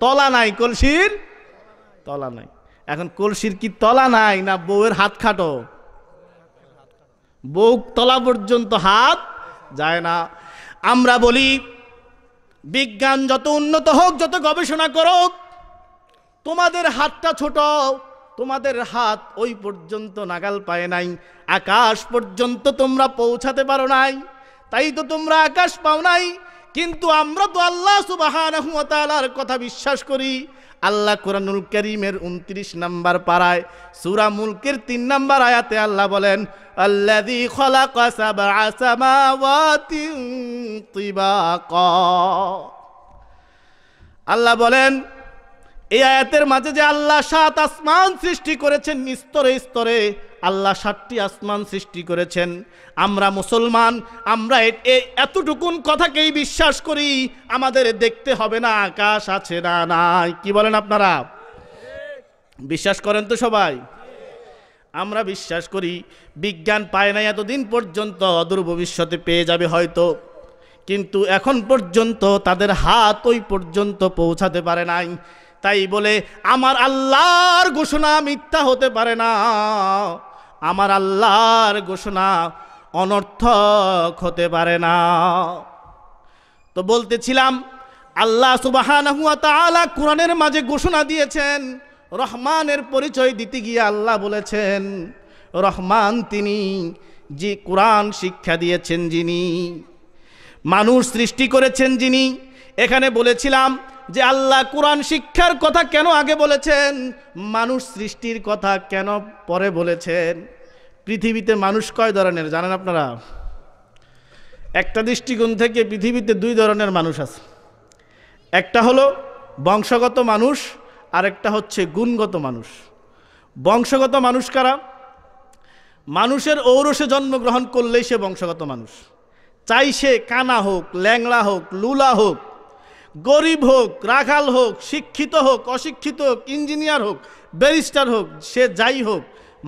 তলা নাই, কলসির তলা নাই। এখন কলসির কি তলা নাই, না বউয়ের হাত খাটো? বউ তলা পর্যন্ত হাত যায় না। আমরা বলি, বিজ্ঞান যত উন্নত হোক, যত গবেষণা করুক, তোমাদের হাতটা ছোট, তোমাদের হাত ওই পর্যন্ত নাগাল পায় নাই, আকাশ পর্যন্ত তোমরা পৌঁছাতে পারো নাই, তাই তো তোমরা আকাশ পাও নাই। কিন্তু আমরা তো আল্লাহ সুবহানাহু ওয়া তাআলার কথা বিশ্বাস করি। আল্লাহ কুরআনুল কারীমের 29 নম্বর পারায় সূরা মুলকের 3 নম্বর আয়াতে আল্লাহ বলেন, আল্লাযী খালাকা সাবআ সামাওয়াতিন তিবাকা। আল্লাহ বলেন, এই আয়াতের মাঝে যে আল্লাহ 7 আসমান সৃষ্টি করেছেন, স্তরে স্তরে আল্লাহ 7টি আসমান সৃষ্টি করেছেন। আমরা মুসলমান, আমরা এতটুকুন কথাকেই বিশ্বাস করি, আমাদের দেখতে হবে না আকাশ আছে না নাই। কি বলেন আপনারা? বিশ্বাস করেন তো সবাই? আমরা বিশ্বাস করি। বিজ্ঞান পায় না এতদিন পর্যন্ত, অদূর ভবিষ্যতে পেয়ে যাবে হয়তো, কিন্তু এখন পর্যন্ত তাদের হাত ওই পর্যন্ত পৌঁছাতে পারে নাই। তাই বলে আমার আল্লাহর ঘোষণা মিথ্যা হতে পারে না, আমার আল্লাহর ঘোষণা অনর্থক হতে পারে না। তো বলতেছিলাম, আল্লাহ সুবহানাহু ওয়া তাআলা কোরআনের মাঝে ঘোষণা দিয়েছেন, রহমানের পরিচয় দিতে গিয়ে আল্লাহ বলেছেন, রহমান তিনি, যে কোরআন শিক্ষা দিয়েছেন যিনি, মানুষ সৃষ্টি করেছেন যিনি। এখানে বলেছিলাম যে আল্লাহ কোরআন শিক্ষার কথা কেন আগে বলেছেন, মানুষ সৃষ্টির কথা কেন পরে বলেছেন। পৃথিবীতে মানুষ কয় ধরনের জানেন আপনারা? একটা দৃষ্টিকোণ থেকে পৃথিবীতে 2 ধরনের মানুষ আছে। একটা হলো বংশগত মানুষ, আর একটা হচ্ছে গুণগত মানুষ। বংশগত মানুষ কারা? মানুষের ঔরসে জন্মগ্রহণ করলেই সে বংশগত মানুষ, চাই সে কানা হোক, ল্যাংড়া হোক, লুলা হোক, গরিব হোক, রাখাল হোক, শিক্ষিত হোক, অশিক্ষিত হোক, ইঞ্জিনিয়ার হোক, ব্যারিস্টার হোক, সে যাই হোক,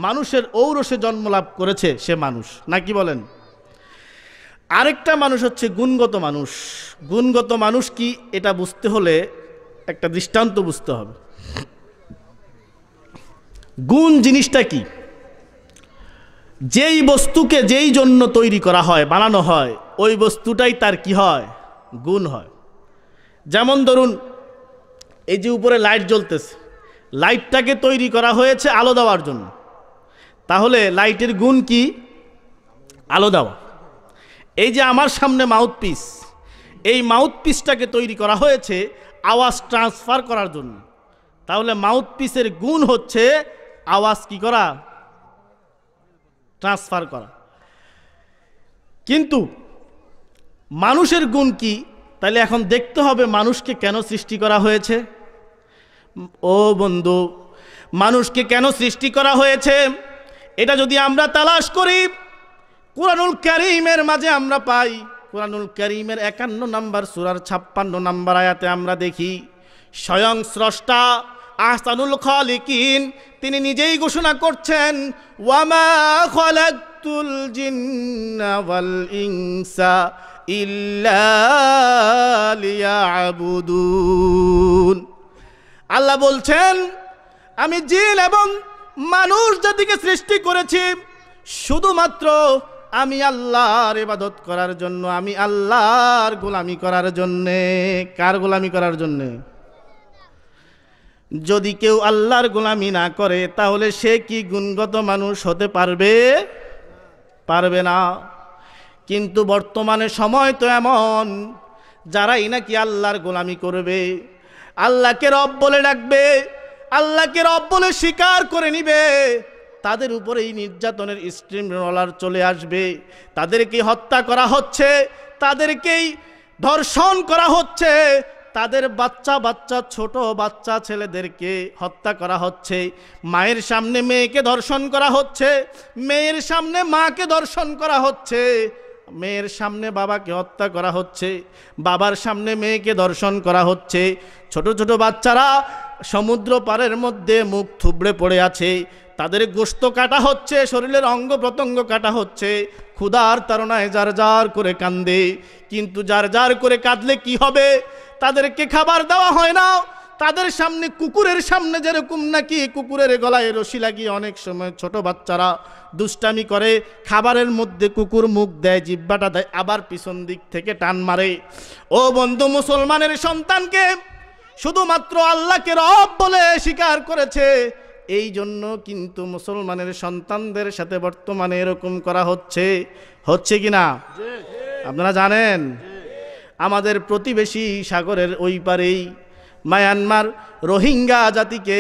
মানুষের ঔরসে জন্মলাভ করেছে সে মানুষ। নাকি বলেন? আরেকটা মানুষ হচ্ছে গুণগত মানুষ। গুণগত মানুষ কি এটা বুঝতে হলে একটা দৃষ্টান্ত বুঝতে হবে। গুণ জিনিসটা কি? যেই বস্তুকে যেই জন্য তৈরি করা হয়, বানানো হয়, ওই বস্তুটাই তার কি হয়? গুণ হয়। যেমন ধরুন এই যে উপরে লাইট জ্বলতেছে, লাইটটাকে তৈরি করা হয়েছে আলো দেওয়ার জন্য, তাহলে লাইটের গুণ কি? আলো দেওয়া। এই যে আমার সামনে মাউথপিস, এই মাউথপিসটাকে তৈরি করা হয়েছে আওয়াজ ট্রান্সফার করার জন্য, তাহলে মাউথপিসের গুণ হচ্ছে আওয়াজ কি করা? ট্রান্সফার করা। কিন্তু মানুষের গুণ কি? তাহলে এখন দেখতে হবে মানুষকে কেন সৃষ্টি করা হয়েছে। ও বন্ধু, মানুষকে কেন সৃষ্টি করা হয়েছে এটা যদি আমরা তালাশ করি, কুরআনুল কারীমের মাঝে আমরা পাই। কুরআনুল কারীমের 51 নম্বর সূরার 56 নম্বর আয়াতে আমরা দেখি, স্বয়ং স্রষ্টা আহসানুল খালিকিন তিনি নিজেই ঘোষণা করছেন, ওয়ামা খালাকতুল জিন্না ওয়াল ইনসা ইল্লা লিয়াবুদুন। আল্লাহ বলছেন, আমি জিন এবং মানুষ জাতিকে সৃষ্টি করেছি শুধুমাত্র আমি আল্লাহর ইবাদত করার জন্য, আমি আল্লাহর গোলামি করার জন্যে। কার গোলামি করার জন্যে? যদি কেউ আল্লাহর গোলামি না করে তাহলে সে কি গুণগত মানুষ হতে পারবে? পারবে না। কিন্তু বর্তমানে সময় তো এমন, যারাই নাকি আল্লাহর গোলামি করবে, আল্লাহকে রব বলে ডাকবে, আল্লাহকে রব বলে স্বীকার করে নিবে, তাদের উপরে এই নির্যাতনের স্ট্রিম রোলার চলে আসবে। তাদেরকে হত্যা করা হচ্ছে, তাদেরকেই ধর্ষণ করা হচ্ছে, তাদের বাচ্চা বাচ্চা ছোট বাচ্চা ছেলেদেরকে হত্যা করা হচ্ছে, মায়ের সামনে মেয়েকে ধর্ষণ করা হচ্ছে, মেয়ের সামনে মাকে ধর্ষণ করা হচ্ছে, মেয়ের সামনে বাবাকে হত্যা করা হচ্ছে, বাবার সামনে মেয়েকে ধর্ষণ করা হচ্ছে। ছোট ছোট বাচ্চারা সমুদ্র পাড়ের মধ্যে মুখ থুবড়ে পড়ে আছে, তাদের গোশত কাটা হচ্ছে, শরীরের অঙ্গ প্রত্যঙ্গ কাটা হচ্ছে, ক্ষুধার তাড়নায় যার যার করে কান্দে। কিন্তু যার যার করে কাঁদলে কি হবে? তাদেরকে খাবার দেওয়া হয় না। তাদের সামনে, কুকুরের সামনে যেরকম নাকি কুকুরের গলায় রশি লাগিয়ে অনেক সময় ছোট বাচ্চারা দুষ্টামি করে, খাবারের মধ্যে কুকুর মুখ দেয়, জিহ্বাটা দেয়, আবার পিছন দিক থেকে টান মারে। ও বন্ধু, মুসলমানের সন্তানকে শুধুমাত্র আল্লাহকে রব বলে স্বীকার করেছে, এই জন্য কিন্তু মুসলমানের সন্তানদের সাথে বর্তমানে এরকম করা হচ্ছে। হচ্ছে কি না আপনারা জানেন? আমাদের প্রতিবেশী সাগরের ওই পারেই মায়ানমার রোহিঙ্গা জাতিকে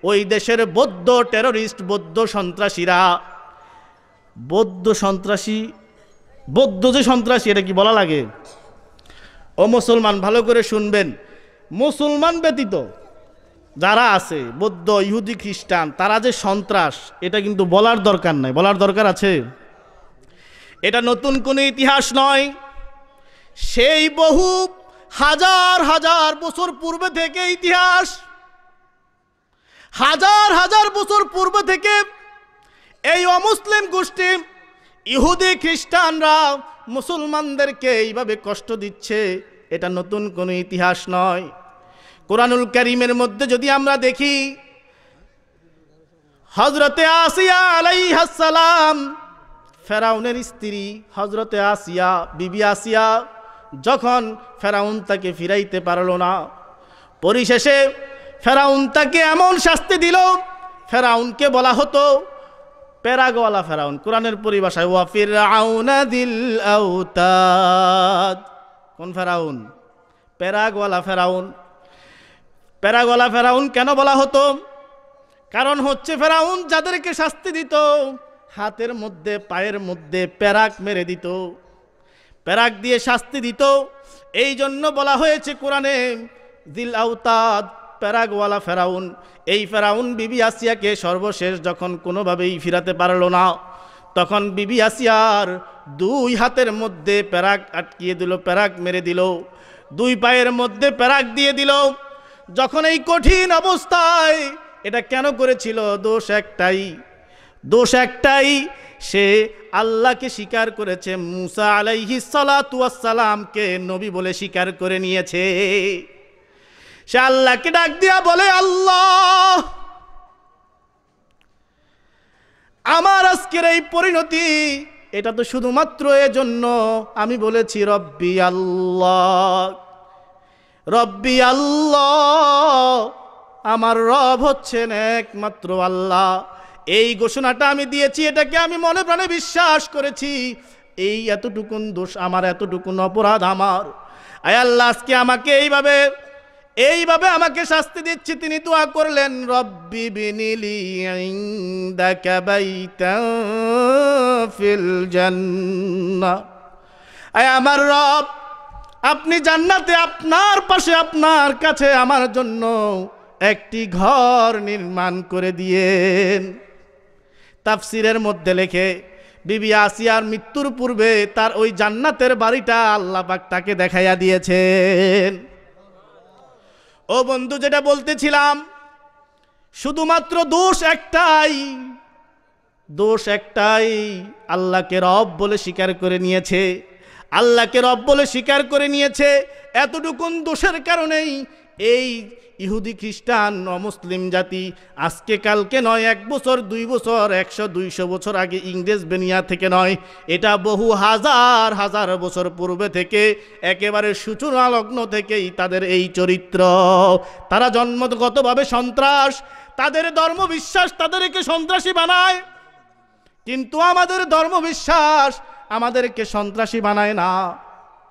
ওই দেশের বৌদ্ধ টেররিস্ট, বৌদ্ধ সন্ত্রাসীরা, বৌদ্ধ যে সন্ত্রাসী, এটা কি বলা লাগে? ও মুসলমান, ভালো করে শুনবেন, মুসলমান ব্যতীত যারা আছে, বৌদ্ধ, ইহুদি, খ্রিস্টান, তারা যে সন্ত্রাস, এটা কিন্তু বলার দরকার নাই। বলার দরকার আছে? এটা নতুন কোনো ইতিহাস নয়। সেই বহু হাজার হাজার বছর পূর্বে থেকে ইতিহাস, হাজার হাজার বছর পূর্বে থেকে এই অমুসলিম গোষ্ঠী ইহুদি খ্রিস্টানরা মুসলমানদেরকে এইভাবে কষ্ট দিচ্ছে। এটা নতুন কোনো ইতিহাস নয়। কোরআনুল কারীমের মধ্যে যদি আমরা দেখি, হযরতে আসিয়া আলাইহিস সালাম, ফেরাউনের স্ত্রী হযরতে আসিয়া, বিবি আসিয়া, যখন ফেরাউন তাকে ফিরাইতে পারল না, পরিশেষে ফেরাউন তাকে এমন শাস্তি দিল, ফেরাউনকে বলা হতো প্যারাগওয়ালা ফেরাউন। কোরআনের পরিভাষায় ওয়া ফিরআউনা দিল আওতাদ। কোন ফেরাউন? প্যারাগওয়ালা ফেরাউন। প্যারাগওয়ালা ফেরাউন কেন বলা হতো? কারণ হচ্ছে ফেরাউন যাদেরকে শাস্তি দিত, হাতের মধ্যে পায়ের মধ্যে প্যারাক মেরে দিত, প্যারাক দিয়ে শাস্তি দিত। এই জন্য বলা হয়েছে কোরআনে দিল আওতাদ, প্যারাগওয়ালা ফেরাউন। এই ফেরাউন বিবি আসিয়াকে সর্বশেষ যখন কোনোভাবেই ফিরাতে পারল না, তখন বিবি আসিয়ার দুই হাতের মধ্যে প্যারাক আটকিয়ে দিল, প্যারাক মেরে দিল, দুই পায়ের মধ্যে প্যারাক দিয়ে দিল। যখন এই কঠিন অবস্থায়, এটা কেন করেছিল? দোষ একটাই, সে আল্লাহকে স্বীকার করেছে, মুসা আলাইহিস সালাতু ওয়াস সালামকে নবী বলে স্বীকার করে নিয়েছে। সে আল্লাহকে ডাক দিয়া বলে, আল্লাহ, আমার আজকের এই পরিণতি এটা তো শুধুমাত্র এজন্য আমি বলেছি রব্বি আল্লাহ, রব্বি আল্লাহ, আমার রব হচ্ছেন একমাত্র আল্লাহ। এই ঘোষণাটা আমি দিয়েছি, এটাকে আমি মনে প্রাণে বিশ্বাস করেছি। এই এতটুকুন দোষ আমার, এতটুকুন অপরাধ আমার। আয় আল্লাহ, আজকে আমাকে এইভাবে আমাকে শাস্তি দিচ্ছি। তিনি দোয়া করলেন, রব্বি বিনিলি ইনদাকা বাইতান ফিল জান্নাহ। আয় আমার রব, আপনি জান্নাতে আপনার পাশে, আপনার কাছে আমার জন্য একটি ঘর নির্মাণ করে দিয়েন। তাফসিরের মধ্যে লেখে, বিবি আসিয়ার মৃত্যুর পূর্বে তার ওই জান্নাতের বাড়িটা আল্লাহ পাক তাকে দেখাইয়া দিয়েছেন। ও বন্ধু, যেটা বলতেছিলাম, শুধুমাত্র দোষ একটাই, আল্লাহকে রব বলে স্বীকার করে নিয়েছে, আল্লাহকে রব বলে স্বীকার করে নিয়েছে। এতটুকুন দোষের কারণেই এই ইহুদি খ্রিস্টান অমুসলিম জাতি আজকে কালকে নয়, 1 বছর 2 বছর 100-200 বছর আগে ইংরেজ বেনিয়া থেকে নয়, এটা বহু হাজার হাজার বছর পূর্বে থেকে, একেবারে সূচনা লগ্ন থেকেই তাদের এই চরিত্র। তারা জন্মগতভাবে সন্ত্রাস, তাদের ধর্মবিশ্বাস তাদেরকে সন্ত্রাসী বানায়, কিন্তু আমাদের ধর্মবিশ্বাস আমাদেরকে সন্ত্রাসী বানায় না।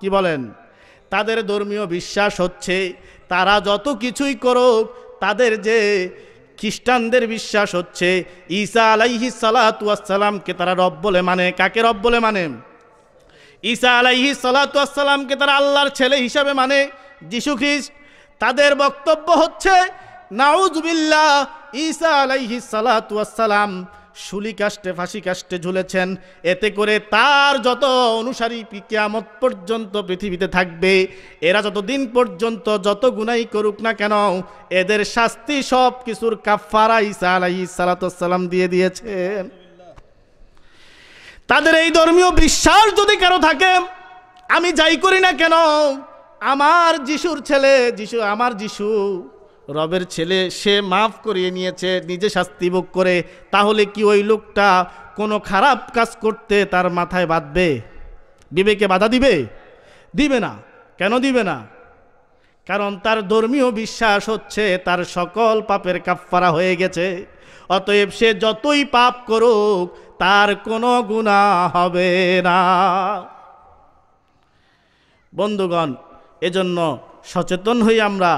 কি বলেন? তাদের ধর্মীয় বিশ্বাস হচ্ছে তারা যত কিছুই করুক, তাদের যে খ্রিস্টানদের বিশ্বাস হচ্ছে ঈসা আলাইহিস সালাতু ওয়াস সালামকে তারা রব বলে মানে। কাকে রব বলে মানে? ঈসা আলাইহিস সালাতু ওয়াস সালামকে তারা আল্লাহর ছেলে হিসাবে মানে, যিশু খ্রিস্ট। তাদের বক্তব্য হচ্ছে নাউযুবিল্লাহ, ঈসা আলাইহিস সালাতু ওয়াস সালাম শুলি কাষ্টে, ফাঁসি কাষ্টে ঝুলেছেন, এতে করে তার যত অনুসারী কিয়ামত পর্যন্ত পৃথিবীতে থাকবে, এরা যতদিন পর্যন্ত যত গুনাহ করুক না কেন, এদের শাস্তি সব কিছুর কাফারা ঈসা আলাইহিস সালাতু ওয়াস সালাম দিয়ে দিয়েছেন। তাদের এই ধর্মীয় বিশ্বাস যদি কারো থাকে, আমি যাই করি না কেন, আমার যিশুর ছেলে আমার যিশু রবের ছেলে, সে মাফ করিয়ে নিয়েছে নিজে শাস্তি ভোগ করে, তাহলে কি ওই লোকটা কোনো খারাপ কাজ করতে তার মাথায় বাঁধবে? বিবেকে বাধা দিবে না। কেন দিবে না? কারণ তার ধর্মীয় বিশ্বাস হচ্ছে তার সকল পাপের কাফফারা হয়ে গেছে, অতএব সে যতই পাপ করুক তার কোনো গুনাহ হবে না। বন্ধুগণ, এজন্য সচেতন হই আমরা,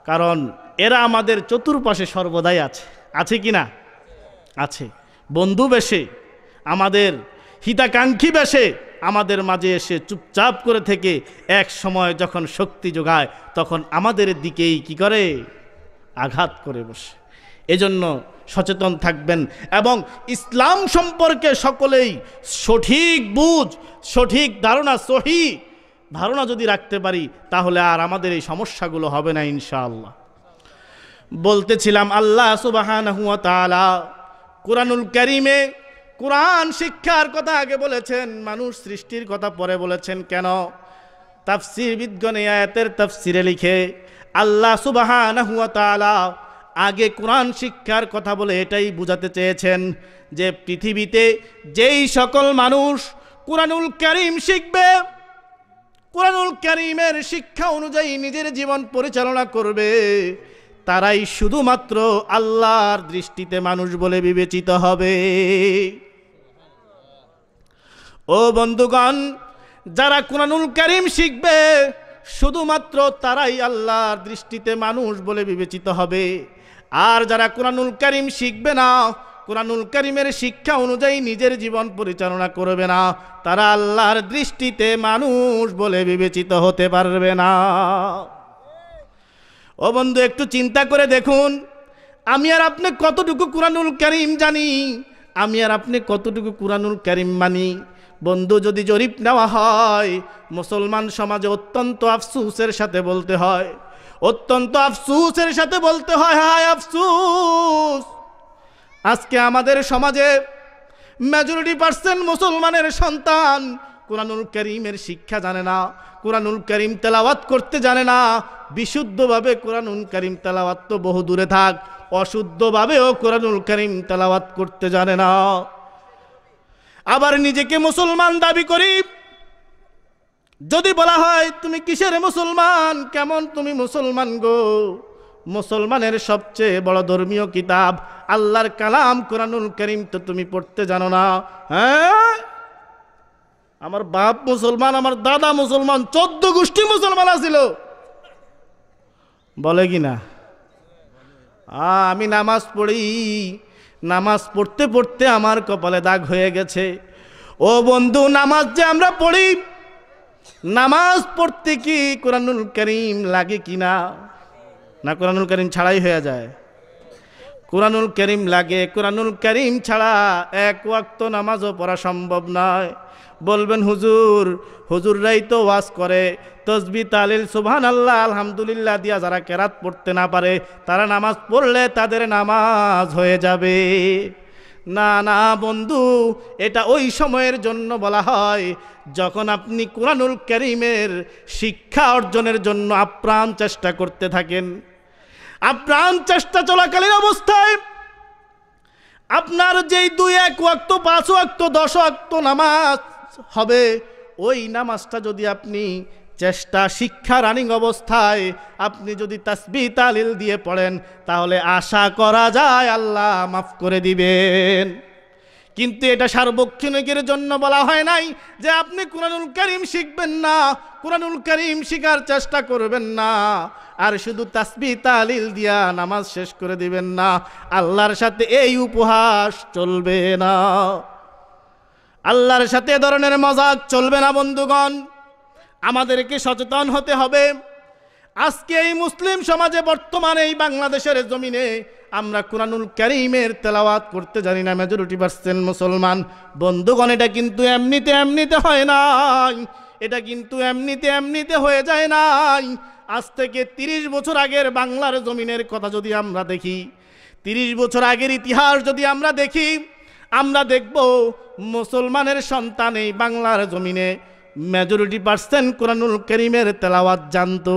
কারণ এরা আমাদের চতুর্পাশে সর্বদাই আছে কি না? আছে। বন্ধু বেশে, আমাদের হিতাকাঙ্ক্ষী বেশে আমাদের মাঝে এসে চুপচাপ করে থেকে এক সময় যখন শক্তি যোগায়, তখন আমাদের দিকেই কি করে? আঘাত করে বসে। এজন্য সচেতন থাকবেন এবং ইসলাম সম্পর্কে সকলেই সঠিক বুঝ, সঠিক ধারণা যদি রাখতে পারি, তাহলে আর আমাদের এই সমস্যাগুলো হবে না ইনশাআল্লাহ। বলতেছিলাম, আল্লাহ সুবহানাহু ওয়া তাআলা কুরআনুল কারীমে কুরআন শিক্ষার কথা আগে বলেছেন, মানুষ সৃষ্টির কথা পরে বলেছেন। কেন? তাফসীরবিদগণ এই আয়াতের তাফসীরে লিখে, আল্লাহ সুবহানাহু ওয়া তাআলা আগে কুরআন শিক্ষার কথা বলে এটাই বুঝাতে চেয়েছেন যে পৃথিবীতে যেই সকল মানুষ কুরআনুল কারীম শিখবে, কুরআনুল কারীমের শিক্ষা অনুযায়ী নিজের জীবন পরিচালনা করবে, তারাই শুধুমাত্র আল্লাহর দৃষ্টিতে মানুষ বলে বিবেচিত হবে। ও বন্ধুগণ, যারা কুরআনুল কারীম শিখবে শুধুমাত্র তারাই আল্লাহর দৃষ্টিতে মানুষ বলে বিবেচিত হবে। আর যারা কুরআনুল কারীম শিখবে না, কুরআনুল কারীমের শিক্ষা অনুযায়ী নিজের জীবন পরিচালনা করবে না, তারা আল্লাহর দৃষ্টিতে মানুষ বলে বিবেচিত হতে পারবে না। ও বন্ধু, একটু চিন্তা করে দেখুন, আমি আর আপনি কতটুকু কুরআনুল কারীম জানি, আমি আর আপনি কতটুকু কুরআনুল কারীম মানি। বন্ধু, যদি জরিপ নেওয়া হয়, মুসলমান সমাজে অত্যন্ত আফসোসের সাথে বলতে হয়, হায় আফসোস, আজকে আমাদের সমাজে মেজরিটি% মুসলমানের সন্তান কুরআনুল কারীমের শিক্ষা জানে না, কুরআনুল কারীম তেলাওয়াত করতে জানে না। বিশুদ্ধভাবে কুরআনুল কারীম তেলাওয়াত তো বহু দূরে থাক, অশুদ্ধভাবেও কুরআনুল কারীম তেলাওয়াত করতে জানে না। আবার নিজেকে মুসলমান দাবি করি, যদি বলা হয় তুমি কিসের মুসলমান, কেমন তুমি মুসলমান গো? মুসলমানের সবচেয়ে বড় ধর্মীয় কিতাব আল্লাহর কালাম কুরআনুল কারীম তো তুমি পড়তে জানো না। হ্যাঁ, আমার বাপ মুসলমান, আমার দাদা মুসলমান, 14 গোষ্ঠী মুসলমান আছিল, বলে কি না? আমি নামাজ পড়ি, নামাজ পড়তে পড়তে আমার কপালে দাগ হয়ে গেছে। ও বন্ধু, নামাজ যে আমরা পড়ি, নামাজ পড়তে কি কুরআনুল কারীম লাগে কি না? না কুরআনুল কারীম ছাড়াই হয়ে যায়? কুরআনুল কারীম লাগে। কুরআনুল কারীম ছাড়া এক ওয়াক্ত নামাজও পড়া সম্ভব নয়। বলবেন হুজুর, হুজুররাই তো ওয়াজ করে, তাসবিহ তাহলিল সুবহানাল্লাহ আলহামদুলিল্লাহ দিয়া যারা কেরাত পড়তে না পারে তারা নামাজ পড়লে তাদের নামাজ হয়ে যাবে। না না বন্ধু, এটা ওই সময়ের জন্য বলা হয় যখন আপনি কুরআনুল কারীমের শিক্ষা অর্জনের জন্য আপ্রাণ চেষ্টা করতে থাকেন। আপ্রাণ চেষ্টা চলাকালীন অবস্থায় আপনার যেই 2-1 ওয়াক্ত, 5 ওয়াক্ত, 10 ওয়াক্ত নামাজ হবে, ওই নামাজটা যদি আপনি চেষ্টা শিক্ষা রানিং অবস্থায় আপনি যদি তাসবিহ তাহলিল দিয়ে পড়েন, তাহলে আশা করা যায় আল্লাহ মাফ করে দিবেন। কিন্তু এটা সার্বক্ষণিকের জন্য বলা হয় নাই যে আপনি কুরআনুল কারীম শিখবেন না, কুরআনুল কারীম শিখার চেষ্টা করবেন না, আর শুধু তাসবিহ তাহলিল দিয়া নামাজ শেষ করে দিবেন না। আল্লাহর সাথে এই উপহাস চলবে না, আল্লাহর সাথে এ ধরনের মজাক চলবে না। বন্ধুগণ, আমাদেরকে সচেতন হতে হবে। আজকে এই মুসলিম সমাজে, বর্তমানে এই বাংলাদেশের জমিনে আমরা কুরআনুল কারীমের তেলাওয়াত করতে জানি না, মেজরিটি% মুসলমান। বন্ধুগণ, এটা কিন্তু এমনিতে হয় নাই, এটা কিন্তু এমনিতে হয়ে যায় নাই। আজ থেকে 30 বছর আগের বাংলার জমিনের কথা যদি আমরা দেখি, 30 বছর আগের ইতিহাস যদি আমরা দেখি, আমরা দেখব মুসলমানের সন্তান এই বাংলার জমিনে মেজরিটি% কুরআনুল কারীমের তেলাওয়াত জানতো।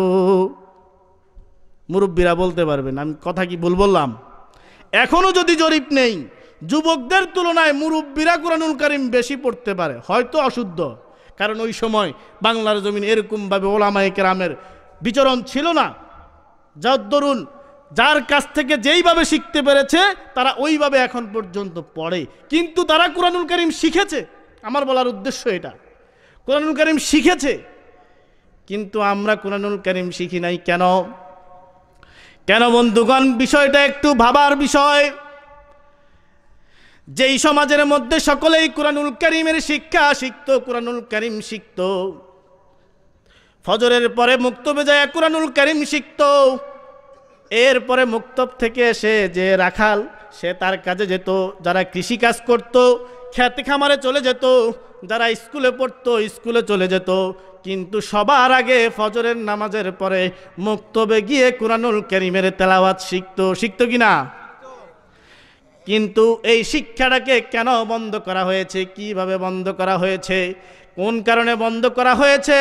মুরব্বীরা বলতে পারবেন আমি কথা কি ভুল বললাম? এখনো যদি জরিপ নেই, যুবকদের তুলনায় মুরব্বীরা কুরআনুল কারীম বেশি পড়তে পারে, হয়তো অশুদ্ধ, কারণ ওই সময় বাংলার জমিন এরকমভাবে ওলামায়ে কেরামের বিচরণ ছিল না। যার দরুন যার কাছ থেকে যেইভাবে শিখতে পেরেছে তারা ওইভাবে এখন পর্যন্ত পড়ে, কিন্তু তারা কুরআনুল কারীম শিখেছে। আমার বলার উদ্দেশ্য এটা, কুরআনুল কারীম শিখেছে, কিন্তু আমরা কুরআনুল কারীম শিখি নাই। কেন কেন বন্ধুগণ, বিষয়টা একটু ভাবার বিষয়। যেই সমাজের মধ্যে সকলেই কুরআনুল কারীমের শিক্ষা শিখতো, কুরআনুল কারীম শিখতো, ফজরের পরে মুক্তবে যায় কুরআনুল কারীম শিখতো, এরপরে মুক্তব থেকে এসে যে রাখাল সে তার কাজে যেত, যারা কৃষি কাজ করত খেতে খামারে চলে যেত, যারা স্কুলে পড়তো স্কুলে চলে যেত, কিন্তু সবার আগে ফজরের নামাজের পরে মুক্তবে গিয়ে কুরআনুল কারীমের তেলাওয়াত শিখতো কিনা? কিন্তু এই শিক্ষাটাকে কেন বন্ধ করা হয়েছে? কিভাবে বন্ধ করা হয়েছে? কোন কারণে বন্ধ করা হয়েছে?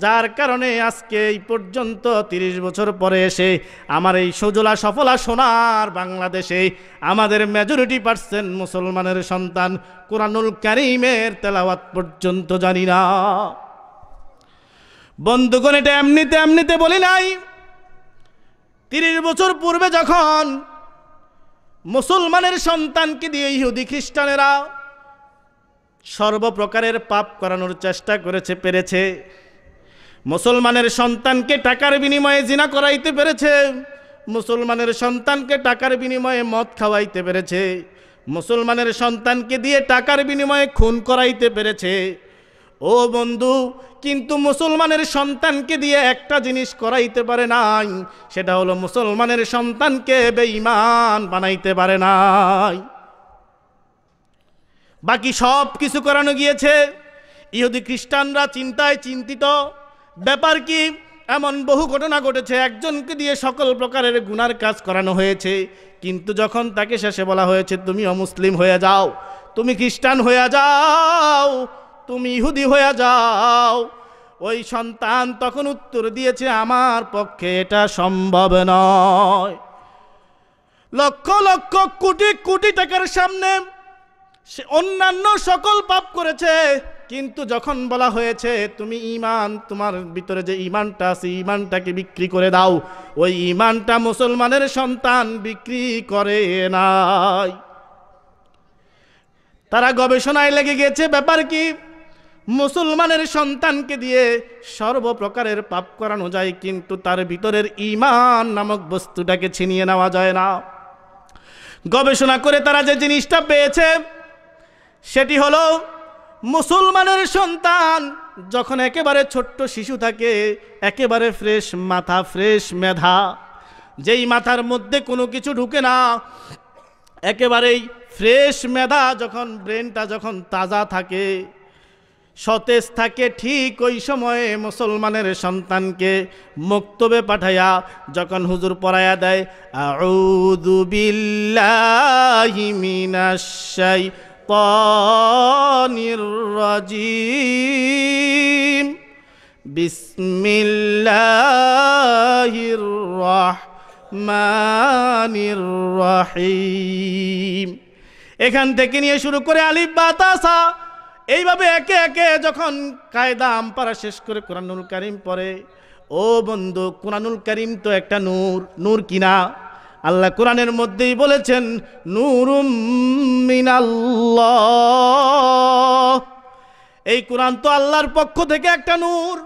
যার কারণে আজকে এই পর্যন্ত 30 বছর পরে এসে আমার এই সজলা সফলা সোনার বাংলাদেশে আমাদের মেজরিটি% মুসলমানের সন্তান কুরআনুল কারীমের তেলাওয়াত পর্যন্ত জানি না। বন্ধুগণ, এটা এমনিতে বলি নাই। 30 বছর পূর্বে যখন মুসলমানের সন্তানকে দিয়ে ইহুদি খ্রিস্টানেরা সর্বপ্রকারের পাপ করানোর চেষ্টা পেরেছে, মুসলমানের সন্তানকে টাকার বিনিময়ে জিনা করাইতে পেরেছে, মুসলমানের সন্তানকে টাকার বিনিময়ে মদ খাওয়াইতে পেরেছে, মুসলমানের সন্তানকে দিয়ে টাকার বিনিময়ে খুন করাইতে পেরেছে। ও বন্ধু, কিন্তু মুসলমানের সন্তানকে দিয়ে একটা জিনিস করাইতে পারে নাই, সেটা হলো মুসলমানের সন্তানকে বেঈমান বানাইতে পারে নাই। বাকি সব কিছু করানো গিয়েছে। ইহুদি খ্রিস্টানরা চিন্তিত। ব্যাপার কি? এমন বহু ঘটনা ঘটেছে, একজনকে দিয়ে সকল প্রকারের গুনার কাজ করানো হয়েছে, কিন্তু যখন তাকে শেষে বলা হয়েছে তুমি অমুসলিম হয়ে যাও, তুমি খ্রিস্টান হয়ে যাও, তুমি ইহুদি হয়ে যাও। ওই সন্তান তখন উত্তর দিয়েছে, আমার পক্ষে এটা সম্ভব নয়। লক্ষ লক্ষ কোটি কোটি টাকার সামনে সে অন্যান্য সকল পাপ করেছে, কিন্তু যখন বলা হয়েছে তুমি ঈমান, তোমার ভিতরে যে ঈমানটা আছে ঈমানটাকে বিক্রি করে দাও, ওই ঈমানটা মুসলমানের সন্তান বিক্রি করে নাই। তারা গবেষণায় লেগে গেছে, ব্যাপার কি? মুসলমানের সন্তানকে দিয়ে সর্বপ্রকারের পাপ করানো যায়, কিন্তু তার ভিতরের ঈমান নামক বস্তুটাকে ছিনিয়ে নেওয়া যায় না। গবেষণা করে তারা যে জিনিসটা পেয়েছে সেটি হলো, মুসলমানের সন্তান যখন একেবারে ছোট্ট শিশু থাকে, একেবারে ফ্রেশ মাথা, ফ্রেশ মেধা, যেই মাথার মধ্যে কোনো কিছু ঢুকে না, একেবারেই ফ্রেশ মেধা, যখন ব্রেনটা যখন তাজা থাকে, সতেজ থাকে, ঠিক ওই সময়ে মুসলমানের সন্তানকে মক্তবে পাঠাইয়া যখন হুজুর পড়ায়া দেয়, আউযু বিল্লাহি মিনাশ শাইতানির রাজিম, বিসমিল্লাহির রাহমানির রাহিম, এখান থেকে নিয়ে শুরু করে আলিফ বা তা সা, এইভাবে একে একে যখন কায়দা আমপারা শেষ করে কোরআনুল কারীম পড়ে, ও বন্ধু, কোরআনুল কারীম তো একটা নূর। নূর কিনা? আল্লাহ কোরআনের মধ্যেই বলেছেন, নূরুম মিনাল্লাহ। এই কোরআন তো আল্লাহর পক্ষ থেকে একটা নূর।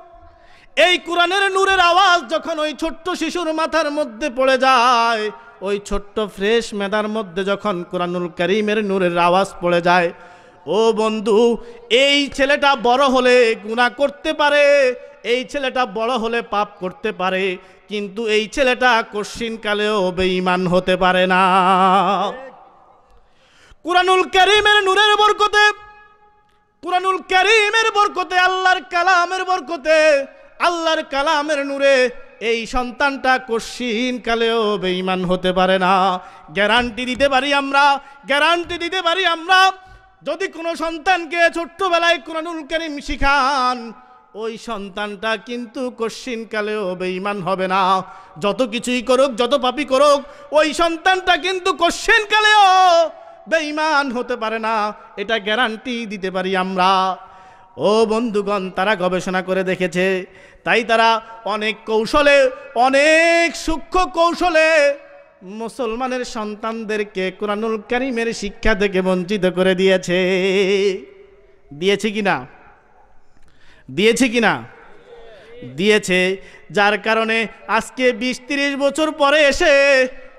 এই কোরআনের নূরের আওয়াজ যখন ওই ছোট্ট শিশুর মাথার মধ্যে পড়ে যায়, ওই ছোট্ট ফ্রেশ মেধার মধ্যে যখন কোরআনুল কারীমের নূরের আওয়াজ পড়ে যায়, ও বন্ধু, এই ছেলেটা বড় হলে গুনাহ করতে পারে, এই ছেলেটা বড় হলে পাপ করতে পারে, কিন্তু এই ছেলেটা কশিনকালেও বেঈমান হতে পারে না। কোরআনুল কারীমের নূরের বরকতে, কোরআনুল কারীমের বরকতে, আল্লাহর কালামের বরকতে, আল্লাহর কালামের নূরে এই সন্তানটা কশিনকালেও বেঈমান হতে পারে না। গ্যারান্টি দিতে পারি আমরা, গ্যারান্টি দিতে পারি আমরা, যদি কোনো সন্তানকে ছোট্টবেলায় কোরআনুল কারীম শিখান, ওই সন্তানটা কিন্তু কশিনকালেও বেঈমান হবে না। যত কিছুই করুক, যত পাপই করুক, ওই সন্তানটা কিন্তু কশিনকালেও বেঈমান হতে পারে না, এটা গ্যারান্টি দিতে পারি আমরা। ও বন্ধুগণ, তারা গবেষণা করে দেখেছে, তাই তারা অনেক কৌশলে, অনেক সূক্ষ্ম কৌশলে মুসলমানের সন্তানদেরকে কোরআনুল কারীমের শিক্ষা থেকে বঞ্চিত করে দিয়েছে। দিয়েছে কিনা? দিয়েছে কিনা? দিয়েছে। যার কারণে আজকে 20-30 বছর পরে এসে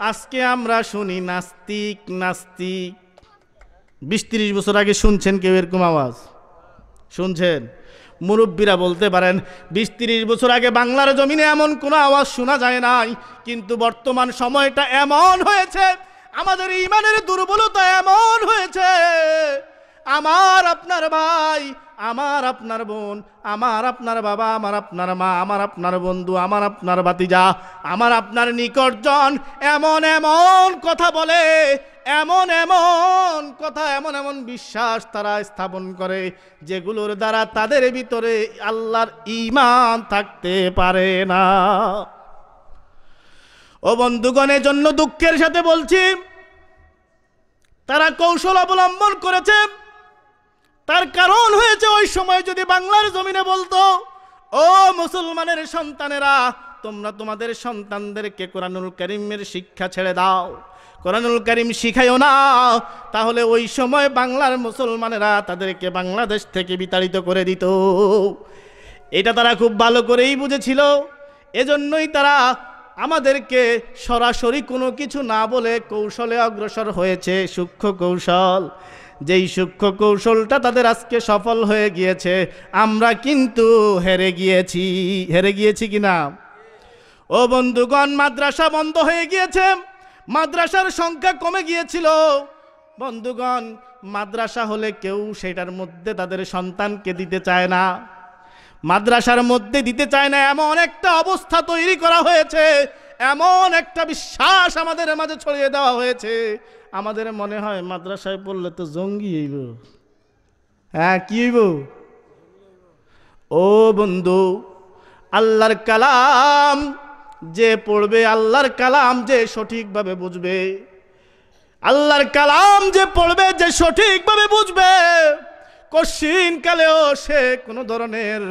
আজকে আমরা শুনি নাস্তিক নাস্তিক। 20-30 বছর আগে শুনছেন কেউ এরকম আওয়াজ? শুনছেন? মুরব্বীরা বলতে পারেন 20-30 বছর আগে বাংলার জমিনে এমন কোনো আওয়াজ শোনা যায় নাই, কিন্তু বর্তমান সময়টা এমন হয়েছে, আমাদের ঈমানের দুর্বলতা এমন হয়েছে, আমার আপনার ভাই, আমার আপনার বোন, আমার আপনার বাবা, আমার আপনার মা, আমার আপনার বন্ধু, আমার আপনার ভাতিজা, আমার আপনার নিকটজন এমন এমন কথা বলে, এমন এমন কথা, এমন এমন বিশ্বাস তারা স্থাপন করে, যেগুলোর দ্বারা তাদের ভিতরে আল্লাহর ঈমান থাকতে পারে না। ও বন্ধুগণের জন্য দুঃখের সাথে বলছি, তারা কৌশল অবলম্বন করেছে। তার কারণ হয়েছে, ওই সময় যদি বাংলার জমিনে বলতো, ও মুসলমানের সন্তানেরা, তোমরা তোমাদের সন্তানদেরকে কোরআনুল কারীমের শিক্ষা ছেড়ে দাও, কোরআনুল কারীম শিখায়ও না, তাহলে ওই সময় বাংলার মুসলমানেরা তাদেরকে বাংলাদেশ থেকে বিতাড়িত করে দিত। এটা তারা খুব ভালো করেই বুঝেছিল। এজন্যই তারা আমাদেরকে সরাসরি কোনো কিছু না বলে কৌশলে অগ্রসর হয়েছে, সূক্ষ্ম কৌশল। যেই সূক্ষ্ম কৌশলটা তাদের আজকে সফল হয়ে গিয়েছে, আমরা কিন্তু হেরে গিয়েছি। হেরে গিয়েছি কিনা? ও বন্ধুগণ, মাদ্রাসা বন্ধ হয়ে গিয়েছে, মাদ্রাসার সংখ্যা কমে গিয়েছিল। বন্ধুগণ, মাদ্রাসা হলে কেউ সেটার মধ্যে তাদের সন্তানকে দিতে চায় না, মাদ্রাসার মধ্যে দিতে চায় না, এমন একটা অবস্থা তৈরি করা হয়েছে, এমন একটা বিশ্বাস আমাদের মাঝে ছড়িয়ে দেওয়া হয়েছে, আমাদের মনে হয় মাদ্রাসায় পড়লে তো জঙ্গি হইব। হ্যাঁ, কি হইব? ও বন্ধু, আল্লাহর কালাম যে পড়বে, আল্লাহর কালাম যে সঠিকভাবে বুঝবে, আল্লাহর কালাম যে পড়বে, যে সঠিকভাবে বুঝবে, কশিন কালেও সে কোনো ধরনের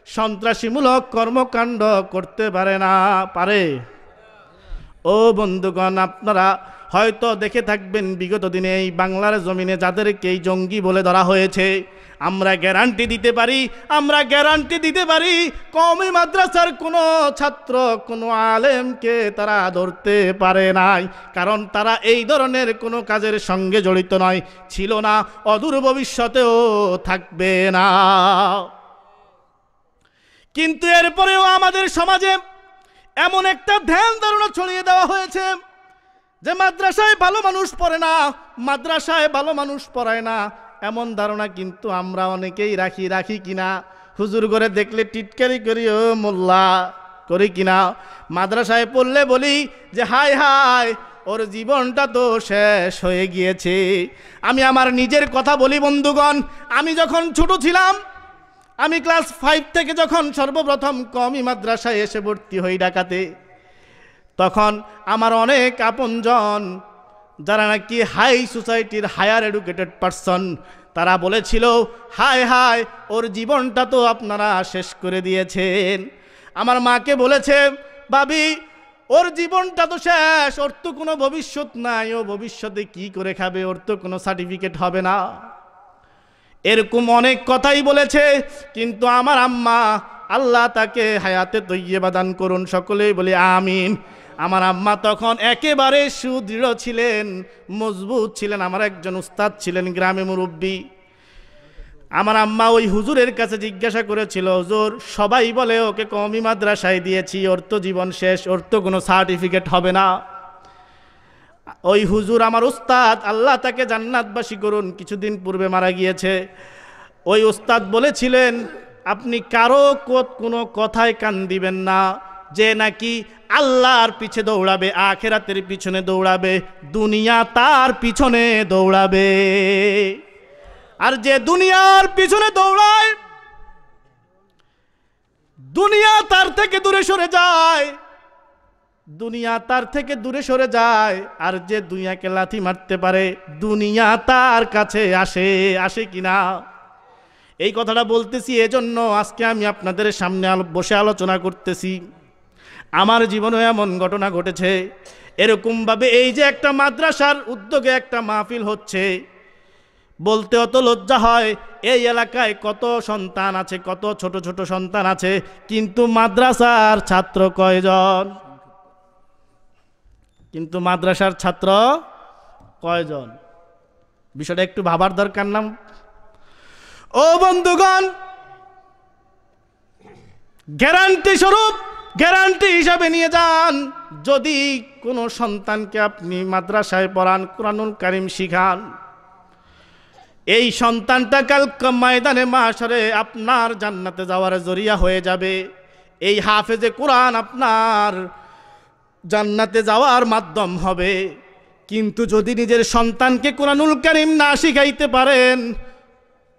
সন্ত্রাসীমূলক কর্মকাণ্ড করতে পারে না। পারে? ও বন্ধুগণ, আপনারা হয়তো দেখে থাকবেন বিগত দিনে এই বাংলার জমিনে যাদেরকে এই জঙ্গি বলে ধরা হয়েছে, আমরা গ্যারান্টি দিতে পারি কওমি মাদ্রাসার কোনো ছাত্র, কোনো আলেমকে তারা ধরতে পারে নাই, কারণ তারা এই ধরনের কোনো কাজের সঙ্গে জড়িত নয়, ছিল না, অদূর ভবিষ্যতেও থাকবে না। কিন্তু এরপরেও আমাদের সমাজে এমন একটা ধ্যান ধারণা ছড়িয়ে দেওয়া হয়েছে যে মাদ্রাসায় ভালো মানুষ পড়ে না, মাদ্রাসায় ভালো মানুষ পড়ায় না, এমন ধারণা কিন্তু আমরা অনেকেই রাখি কিনা? হুজুর করে দেখলে টিটকারি করি, ও মোল্লা করি কিনা? মাদ্রাসায় পড়লে বলি যে হায় হায়, ওর জীবনটা তো শেষ হয়ে গিয়েছে। আমি আমার নিজের কথা বলি বন্ধুগণ, আমি যখন ছোট ছিলাম, আমি ক্লাস 5 থেকে যখন সর্বপ্রথম কওমি মাদ্রাসায় এসে ভর্তি হই ঢাকাতে, তখন আমার অনেক আপনজন যারা নাকি হাই সোসাইটির হায়ার এডুকেটেড পারসন, তারা বলেছিল হায় হায়, ওর জীবনটা তো আপনারা শেষ করে দিয়েছেন। আমার মাকে বলেছে, ভাবি ওর জীবনটা তো শেষ, ওর তো কোনো ভবিষ্যৎ নাই, ও ভবিষ্যতে কি করে খাবে, ওর তো কোনো সার্টিফিকেট হবে না। এরকম অনেক কথাই বলেছে, কিন্তু আমার আম্মা, আল্লাহ তাকে হায়াতে তৈয়বা দান করুন, সকলেই বলি আমিন। আমার আম্মা তখন একেবারে সুদৃঢ় ছিলেন, মজবুত ছিলেন। আমার একজন উস্তাদ ছিলেন গ্রামে মুরব্বী। আমার আম্মা ওই হুজুরের কাছে জিজ্ঞাসা করেছিল, হুজুর সবাই বলে ওকে কওমি মাদ্রাসায় দিয়েছি, ওর তো জীবন শেষ, ওর তো কোনো সার্টিফিকেট হবে না। ওই হুজুর আমার উস্তাদ, আল্লাহ তাকে জান্নাতবাসী করুন, কিছুদিন পূর্বে মারা গিয়েছে। ওই উস্তাদ বলেছিলেন, আপনি কারো কোনো কথায় কান দিবেন না, যে নাকি আল্লাহর পিছে দৌড়াবে, আখিরাতের পিছনে দৌড়াবে, দুনিয়া তার পিছনে দৌড়াবে। আর যে দুনিয়ার পিছনে দৌড়ায়, দুনিয়া তার থেকে দূরে সরে যায়, দুনিয়া তার থেকে দূরে সরে যায়। আর যে দুনিয়াকে লাথি মারতে পারে, দুনিয়া তার কাছে আসে কিনা? এই কথাটা বলতেছি এজন্য, আজকে আমি আপনাদের সামনে বসে আলোচনা করতেছি। আমার জীবনে এমন ঘটনা ঘটেছে। এরকমভাবে এই যে একটা মাদ্রাসার উদ্যোগে একটা মাহফিল হচ্ছে, বলতে অত লজ্জা হয়, এই এলাকায় কত সন্তান আছে, কত ছোট ছোট সন্তান আছে, কিন্তু মাদ্রাসার ছাত্র কয়জন? কিন্তু মাদ্রাসার ছাত্র কয়জন? বিষয়টা একটু ভাবার দরকার না? ও বন্ধুগণ, গ্যারান্টি হিসাবে নিয়ে যান, যদি কোনো সন্তানকে আপনি মাদ্রাসায় পড়ান, কুরআনুল কারীম শিখান, এই সন্তানটা কাল ময়দানে মাশরে আপনার জান্নাতে যাওয়ার জরিয়া হয়ে যাবে। এই হাফেজে কোরআন আপনার জান্নাতে যাওয়ার মাধ্যম হবে। কিন্তু যদি নিজের সন্তানকে কুরআনুল কারীম না শিখাইতে পারেন,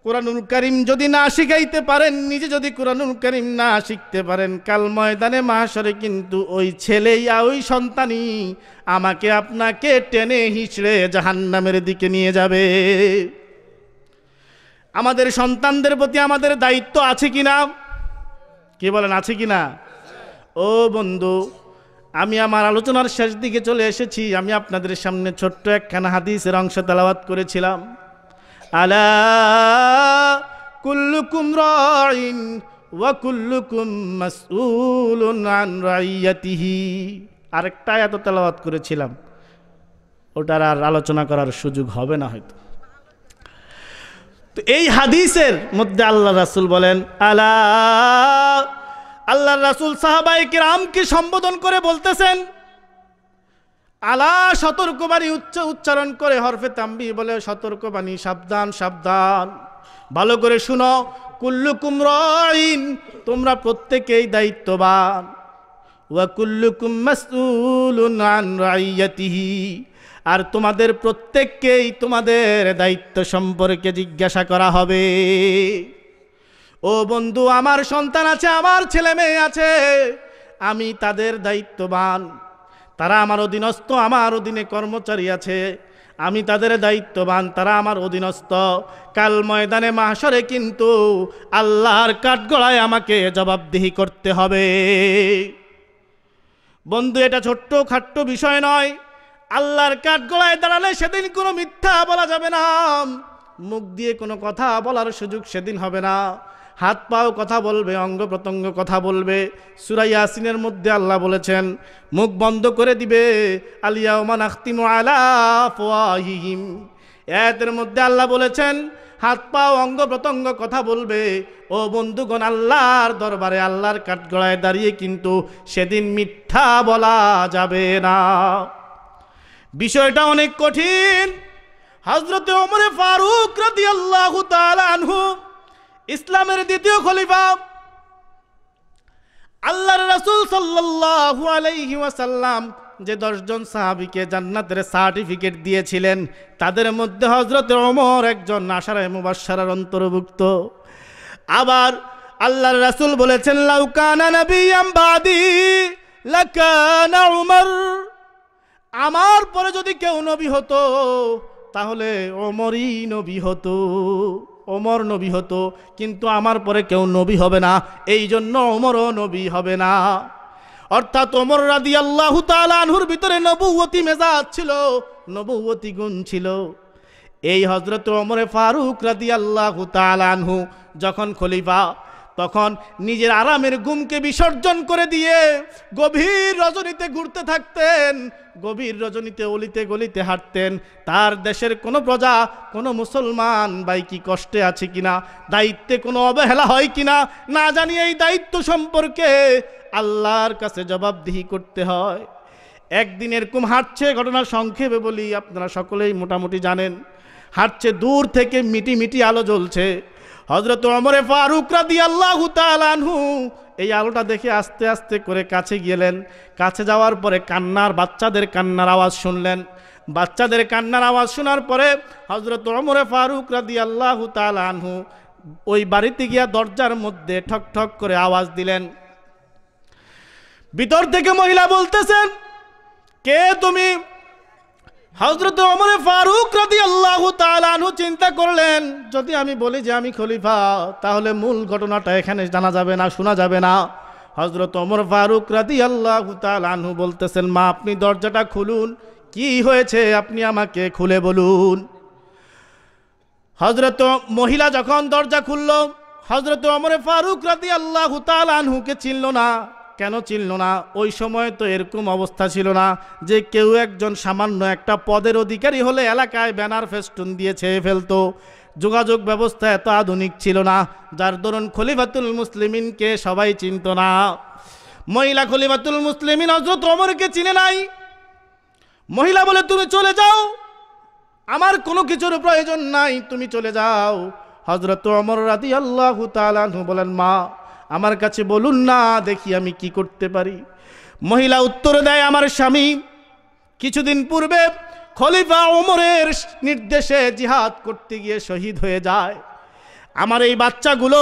কুরআনুল কারীম যদি না শিখাইতে পারেন, নিজে যদি কুরআনুল কারীম না শিখতে পারেন, কাল ময়দানে মাশরে কিন্তু ওই ছেলেই ওই সন্তানই আমাকে আপনাকে টেনে হিঁচড়ে জাহান্নামের দিকে নিয়ে যাবে। আমাদের সন্তানদের প্রতি আমাদের দায়িত্ব আছে কিনা? কি বলেন, আছে কিনা? ও বন্ধু, আমি আমার আলোচনার শেষ দিকে চলে এসেছি। আমি আপনাদের সামনে ছোট্ট একখানা হাদিসের অংশ তেলাওয়াত করেছিলাম। আলা কুল্লুকুম রাইন ওয়া কুল্লুকুম মাসউলুন আন রাইয়াতিহি। আরেকটা আয়াত তেলাওয়াত করেছিলাম, ওটার আর আলোচনা করার সুযোগ হবে না হয়তো। তো এই হাদিসের মধ্যে আল্লাহ রাসূল বলেন, আলা, আল্লাহ রাসূল সাহাবায়ে কিরামকে সম্বোধন করে বলতেছেন, আলা সতর্কবাণী উচ্চারণ করে হরফে তামবি বলে সতর্কবাণী, সাবধান সাবধান, ভালো করে শুনো। কুল্লুকুম রাইন, তোমরা প্রত্যেকেই দায়িত্ববান। ওয়া কুল্লুকুম মাসউলুন আন রাইয়াতিহি, আর তোমাদের প্রত্যেককেই তোমাদের দায়িত্ব সম্পর্কে জিজ্ঞাসা করা হবে। ও বন্ধু, আমার সন্তান আছে, আমার ছেলে মেয়ে আছে, আমি তাদের দায়িত্ববান, তারা আমার অধীনস্থ, আমার অধীনে কর্মচারী আছে, আমি তাদের দায়িত্ববান, তারা আমার অধীনস্থ। কাল ময়দানে মাহশরে কিন্তু আল্লাহর কাঠগড়ায় আমাকে জবাবদিহি করতে হবে। বন্ধু, এটা ছোট্ট খাট্ট বিষয় নয়। আল্লাহর কাঠগড়ায় দাঁড়ালে সেদিন কোনো মিথ্যা বলা যাবে না, মুখ দিয়ে কোনো কথা বলার সুযোগ সেদিন হবে না। হাত পাও কথা বলবে, অঙ্গ প্রত্যঙ্গ কথা বলবে। সূরা ইয়াসিনের মধ্যে আল্লাহ বলেছেন মুখ বন্ধ করে দিবে, আলিয়াউমা নাখতিমু আলা আফওয়াহিহিম। আয়াতের মধ্যে আল্লাহ বলেছেন হাত পাও অঙ্গ প্রত্যঙ্গ কথা বলবে। ও বন্ধুগণ, আল্লাহর দরবারে আল্লাহর কাঠগড়ায় দাঁড়িয়ে কিন্তু সেদিন মিথ্যা বলা যাবে না। বিষয়টা অনেক কঠিন। হযরত ওমর ফারুক রাদিয়াল্লাহু তাআলা আনহু, ইসলামের দ্বিতীয় খলিফা, আল্লাহর রাসূল সাল্লাল্লাহু আলাইহি ওয়াসাল্লাম যে 10 জন সাহাবীকে জান্নাতের সার্টিফিকেট দিয়েছিলেন, তাদের মধ্যে হযরত ওমর একজন আশারায়ে মুবাশশারার অন্তর্ভুক্ত। আবার আল্লাহর রাসূল বলেছেন লাউ কানা নাবিয়্যাম বাদি লাকানা উমর, আমার পরে যদি কেউ নবী হতো তাহলে ওমরই নবী হতো, ওমর নবী হতো। কিন্তু আমার পরে কেউ নবী হবে না, এই জন্য ওমরও নবী হবে না। অর্থাৎ ওমর রাদিয়াল্লাহু তাআলা আনহুর ভিতরে নবুয়তি মেজাজ ছিল, নবুয়তি গুণ ছিল। এই হযরত ওমর ফারুক রাদিয়াল্লাহু তাআলা আনহু যখন খলিফা, তখন নিজের আরামের ঘুমকে বিসর্জন করে দিয়ে গভীর রজনীতে ঘুরতে থাকতেন, গভীর রজনীতে অলিতে গলিতে হাঁটতেন। তার দেশের কোনো প্রজা, কোনো মুসলমান ভাই কি কষ্টে আছে কিনা, দায়িত্বে কোনো অবহেলা হয় কিনা, না জানি এই দায়িত্ব সম্পর্কে আল্লাহর কাছে জবাবদিহি করতে হয়। একদিন এরকম হাঁটছে, ঘটনা সংক্ষেপে বলি, আপনারা সকলেই মোটামুটি জানেন। হাঁটছে, দূর থেকে মিটি মিটি আলো জ্বলছে। হযরত ওমর ফারুক রাদিয়াল্লাহু তাআলা আনহু এই আলোটা দেখে আস্তে আস্তে করে কাছে গেলেন। কাছে যাওয়ার পরে বাচ্চাদের কান্নার আওয়াজ শুনলেন। বাচ্চাদের কান্নার আওয়াজ শোনার পরে হযরত ওমর ফারুক রাদিয়াল্লাহু তাআলা আনহু ওই বাড়িতে গিয়া দরজার মধ্যে ঠক ঠক করে আওয়াজ দিলেন। ভিতর থেকে মহিলা বলতেছেন, কে তুমি? হযরত ওমর ফারুক রাদিয়াল্লাহু তাআলা আনহু চিন্তা করলেন, যদি আমি বলি যে আমি খলিফা, তাহলে মূল ঘটনাটা এখানে জানা যাবে না, শোনা যাবে না। হযরত ওমর ফারুক রাদিয়াল্লাহু তাআলা আনহু বলতেছেন, মা আপনি দরজাটা খুলুন, কি হয়েছে আপনি আমাকে খুলে বলুন। হযরত মহিলা যখন দরজা খুলল, হযরত ওমর ফারুক রাদিয়াল্লাহু তাআলা আনহুকে চিনল না। কেন চিনল না? ওই সময় তো এরকম অবস্থা ছিল না যে কেউ একজন সামান্য একটা পদের অধিকারী হলে এলাকায় ব্যানার ফেস্টুন দিয়ে ছেয়ে ফেলতো। যোগাযোগ ব্যবস্থা এত আধুনিক ছিল না, যার দরুন খলিফাতুল মুসলিমিনকে সবাই চিনত না। মহিলা খলিফাতুল মুসলিমিন হযরত ওমরকে চিনে নাই। মহিলা বলে, তুমি চলে যাও, আমার কোনো কিছুর প্রয়োজন নাই, তুমি চলে যাও। হযরত ওমর রাদিয়াল্লাহু তাআলা আনহু বলেন, মা আমার কাছে বলুন না, দেখি আমি কি করতে পারি। মহিলা উত্তর দেয়, আমার স্বামী কিছুদিন পূর্বে খলিফা ওমরের নির্দেশে জিহাদ করতে গিয়ে শহীদ হয়ে যায়। আমার এই বাচ্চাগুলো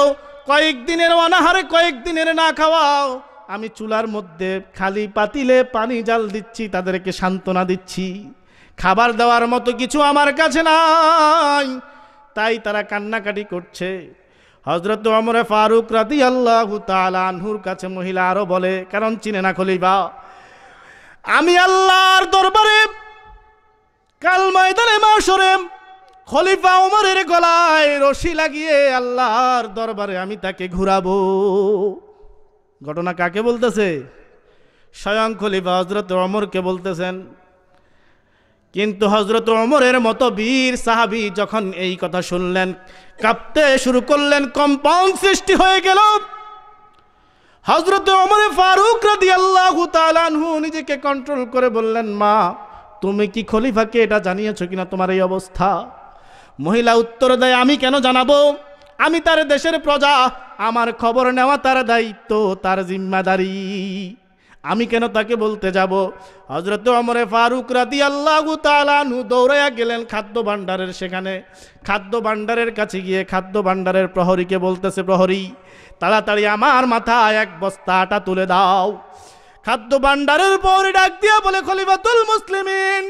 কয়েকদিনের অনাহারে, কয়েকদিনের না খাওয়াও, আমি চুলার মধ্যে খালি পাতিলে পানি জাল দিচ্ছি, তাদেরকে সান্ত্বনা দিচ্ছি, খাবার দেওয়ার মতো কিছু আমার কাছে নাই, তাই তারা কান্নাকাটি করছে। হযরত ওমর ফারুক রাদিয়াল্লাহু তাআলা আনহুর কাছে মহিলা আরো বলে, কারণ চিনে না খলিফা, আমি আল্লাহর দরবারে কাল ময়দানে মাশরে খলিফা ওমরের গলায় রশি লাগিয়ে আল্লাহর দরবারে আমি তাকে ঘুরাবো। ঘটনা কাকে বলতেছে? স্বয়ং খলিফা হযরত ওমরকে বলতেছেন। কিন্তু হযরত ওমরের মতো বীর সাহাবী যখন এই কথা শুনলেন, কাঁপতে শুরু করলেন, কম্পন সৃষ্টি হয়ে গেল। হযরত ওমর ফারুক রাদিয়াল্লাহু তাআলা আনহু নিজেকে কন্ট্রোল করে বললেন, মা তুমি কি খলিফাকে এটা জানিয়েছো কিনা তোমার এই অবস্থা? মহিলা উত্তর দেয়, আমি কেন জানাবো, আমি তার দেশের প্রজা, আমার খবর নেওয়া তার দায়িত্ব, তার জিম্মাদারি। আমি কেন তাকে বলতে যাব? হযরত ওমর ফারুক রাদিয়াল্লাহু তাআলা আনহু দৌড়াইয়া গেলেন খাদ্য ভাণ্ডারের সেখানে। খাদ্য ভাণ্ডারের কাছে গিয়ে খাদ্য ভাণ্ডারের প্রহরীকে বলতেছে, প্রহরী তাড়াতাড়ি আমার মাথায় এক বস্তা আটা তুলে দাও। খাদ্য ভাণ্ডারের প্রহরী ডাক দিয়া বলে, খলিফাতুল মুসলিমিন,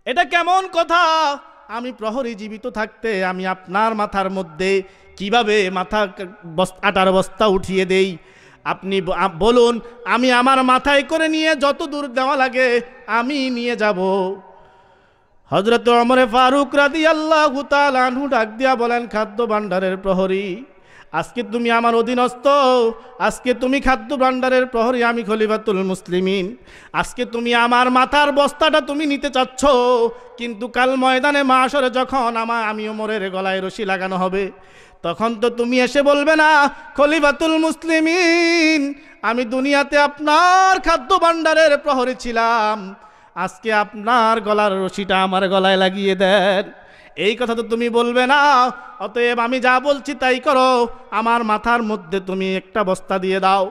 এটা কেমন কথা? আমি প্রহরী জীবিত থাকতে আমি আপনার মাথার মধ্যে কিভাবে আটার বস্তা উঠিয়ে দেই? আপনি বলুন, আমি আমার মাথায় করে নিয়ে যত দূর দেওয়া লাগে আমি নিয়ে যাব। হযরত ওমর ফারুক রাদিয়াল্লাহু তাআলা আনহু ডাক দিয়া বলেন, খাদ্য ভাণ্ডারের প্রহরী, আজকে তুমি আমার অধীনস্থ, আজকে তুমি খাদ্য ভাণ্ডারের প্রহরী, আমি খলিফাতুল মুসলিমিন। আজকে তুমি আমার মাথার বস্তাটা তুমি নিতে চাচ্ছ, কিন্তু কাল ময়দানে মাশরে যখন আমি ওমরের গলায় রশি লাগানো হবে, তখন তো তুমি এসে বলবে না, খলিফাতুল মুসলিমিন, আমি দুনিয়াতে আপনার খাদ্য ভাণ্ডারের প্রহরী ছিলাম, আজকে আপনার গলার রশিটা আমার গলায় লাগিয়ে দেন। এই কথা তো তুমি বলবে না। অতএব আমি যা বলছি তাই করো, আমার মাথার মধ্যে তুমি একটা বস্তা দিয়ে দাও।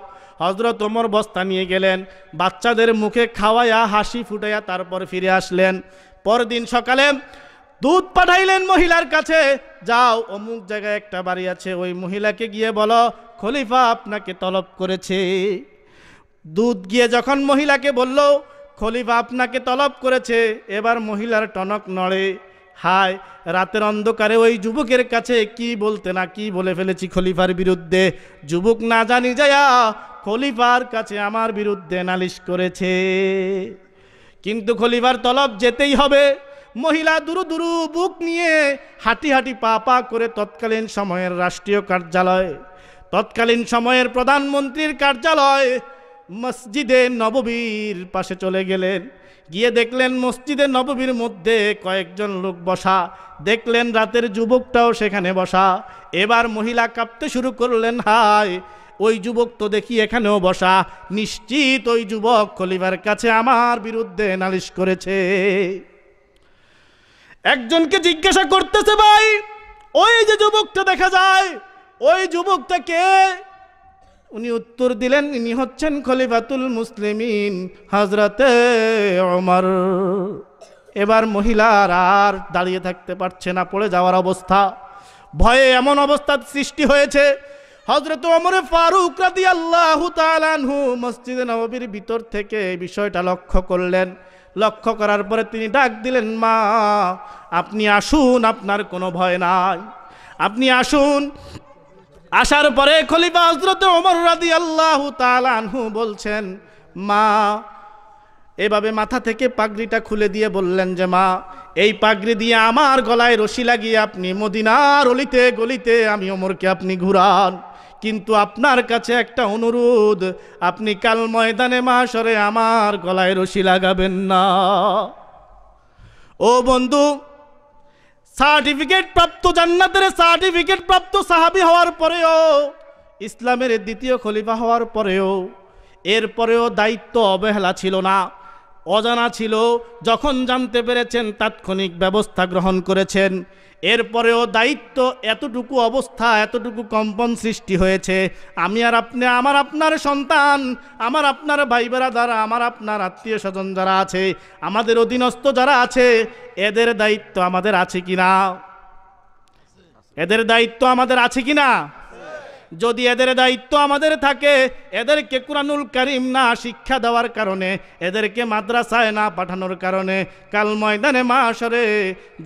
হযরত ওমর বস্তা নিয়ে গেলেন, বাচ্চাদের মুখে খাওয়াইয়া হাসি ফুটাইয়া তারপর ফিরে আসলেন। পরদিন সকালে দুধ পাঠাইলেন মহিলার কাছে, যাও অমুক জায়গায় একটা বাড়ি আছে, ওই মহিলাকে গিয়ে বলো খলিফা আপনাকে তলব করেছে। দুধ গিয়ে যখন মহিলাকে বলল খলিফা আপনাকে তলব করেছে, এবার মহিলার টনক নড়ে, হায় রাতের অন্ধকারে ওই যুবকের কাছে কি বলতে না কি বলে ফেলেছি খলিফার বিরুদ্ধে। যুবক না জানি যায়া খলিফার কাছে আমার বিরুদ্ধে নালিশ করেছে, কিন্তু খলিফার তলব যেতেই হবে। মহিলা দুরু দুরু বুক নিয়ে হাঁটি হাঁটি পা পা করে তৎকালীন সময়ের রাষ্ট্রীয় কার্যালয়, তৎকালীন সময়ের প্রধানমন্ত্রীর কার্যালয় মসজিদে নববীর পাশে চলে গেলেন। গিয়ে দেখলেন মসজিদে নববীর মধ্যে কয়েকজন লোক বসা, দেখলেন রাতের যুবকটাও সেখানে বসা। এবার মহিলা কাঁপতে শুরু করলেন, হায় ওই যুবক তো দেখি এখানেও বসা, নিশ্চিত ওই যুবক খলিফার কাছে আমার বিরুদ্ধে নালিশ করেছে। একজনকে জিজ্ঞাসা করতেছে, ভাই ওই যে যুবকটা দেখা যায়, ওই যুবকটা কে? উনি উত্তর দিলেন, ইনি হচ্ছেন খলিফাতুল মুসলিমিন হযরতে ওমর। এবার মহিলার আর দাঁড়িয়ে থাকতে পারছে না, পড়ে যাওয়ার অবস্থা। ভয়ে এমন অবস্থার সৃষ্টি হয়েছে, হযরত ওমর ফারুক রাদিয়াল্লাহু তাআলা আনহু মসজিদে নববীর ভিতর থেকে বিষয়টা লক্ষ্য করলেন। লক্ষ্য করার পরে তিনি ডাক দিলেন, মা আপনি আসুন, আপনার কোনো ভয় নাই, আপনি আসুন। আসার পরে খলিফা হযরত ওমর রাদিয়াল্লাহু তাআলা আনহু বলছেন, মা, এভাবে মাথা থেকে পাগড়িটা খুলে দিয়ে বললেন যে, মা এই পাগড়ি দিয়ে আমার গলায় রশি লাগিয়ে আপনি মদিনার অলিতে গলিতে আমি ওমরকে আপনি ঘুরান, কিন্তু আপনার কাছে একটা অনুরোধ, আপনি কাল ময়দানে মাশরে আমার গলায় রশি লাগাবেন না। ও বন্ধু, সার্টিফিকেট প্রাপ্ত, জান্নাতের সার্টিফিকেট প্রাপ্ত সাহাবী হওয়ার পরেও, ইসলামের দ্বিতীয় খলিফা হওয়ার পরেও, এরপরেও দায়িত্ব অবহেলা ছিল না, অজানা ছিল। যখন জানতে পেরেছেন তাৎক্ষণিক ব্যবস্থা গ্রহণ করেছেন। এরপরেও দায়িত্ব এতটুকু অবস্থা, এতটুকু কম্পন সৃষ্টি হয়েছে। আমি আর আপনি, আমার আপনার সন্তান, আমার আপনার ভাই বেরাদার, আমার আপনার আত্মীয় স্বজন যারা আছে, আমাদের অধীনস্থ যারা আছে, এদের দায়িত্ব আমাদের আছে কিনা? এদের দায়িত্ব আমাদের আছে কিনা? যদি এদের দায়িত্ব আমাদের থাকে, এদেরকে কুরআনুল কারীম না শিক্ষা দেওয়ার কারণে, এদেরকে মাদ্রাসায় না পাঠানোর কারণে, কাল ময়দানে মাশরে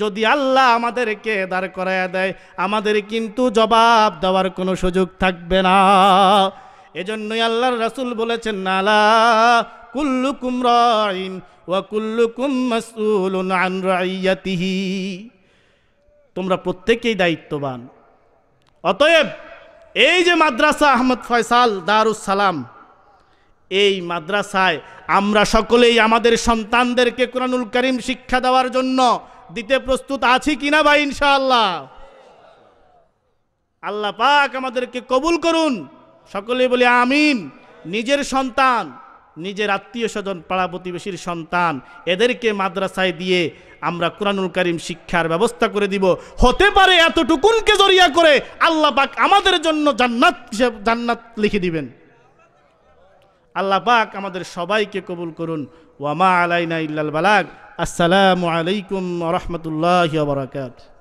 যদি আল্লাহ আমাদেরকে দাঁড় করায়া দেয়, আমাদের কিন্তু জবাব দেওয়ার কোনো সুযোগ থাকবে না। এজন্যই আল্লাহর রাসূল বলেছেন, আলা কুল্লুকুম রাইন ওয়া কুল্লুকুম মাসউলুন আন রাইয়াতিহি, তোমরা প্রত্যেকেই দায়িত্ববান। অতএব এই যে মাদ্রাসা আহমদ ফয়সাল দারুস সালাম, এই মাদ্রাসায় আমরা সকলেই আমাদের সন্তানদেরকে কুরআনুল কারীম শিক্ষা দেওয়ার জন্য দিতে প্রস্তুত আছি কিনা ভাই? ইনশাআল্লাহ। আল্লাহ পাক আমাদেরকে কবুল করুন, সকলেই বলি আমিন। নিজের সন্তান, নিজের আত্মীয় স্বজন, পাড়া প্রতিবেশীর সন্তান, এদেরকে মাদ্রাসায় দিয়ে আমরা কুরআনুল কারীম শিক্ষার ব্যবস্থা করে দিব। হতে পারে এতটুকুনকে জরিয়া করে আল্লাহ পাক আমাদের জন্য জান্নাত লিখে দিবেন। আল্লাহ পাক আমাদের সবাইকে কবুল করুন। ওয়া মা আলাইনা ইল্লাল বালাগ। আসসালামু আলাইকুম ওয়া রাহমাতুল্লাহি ওয়া বারাকাতুহু।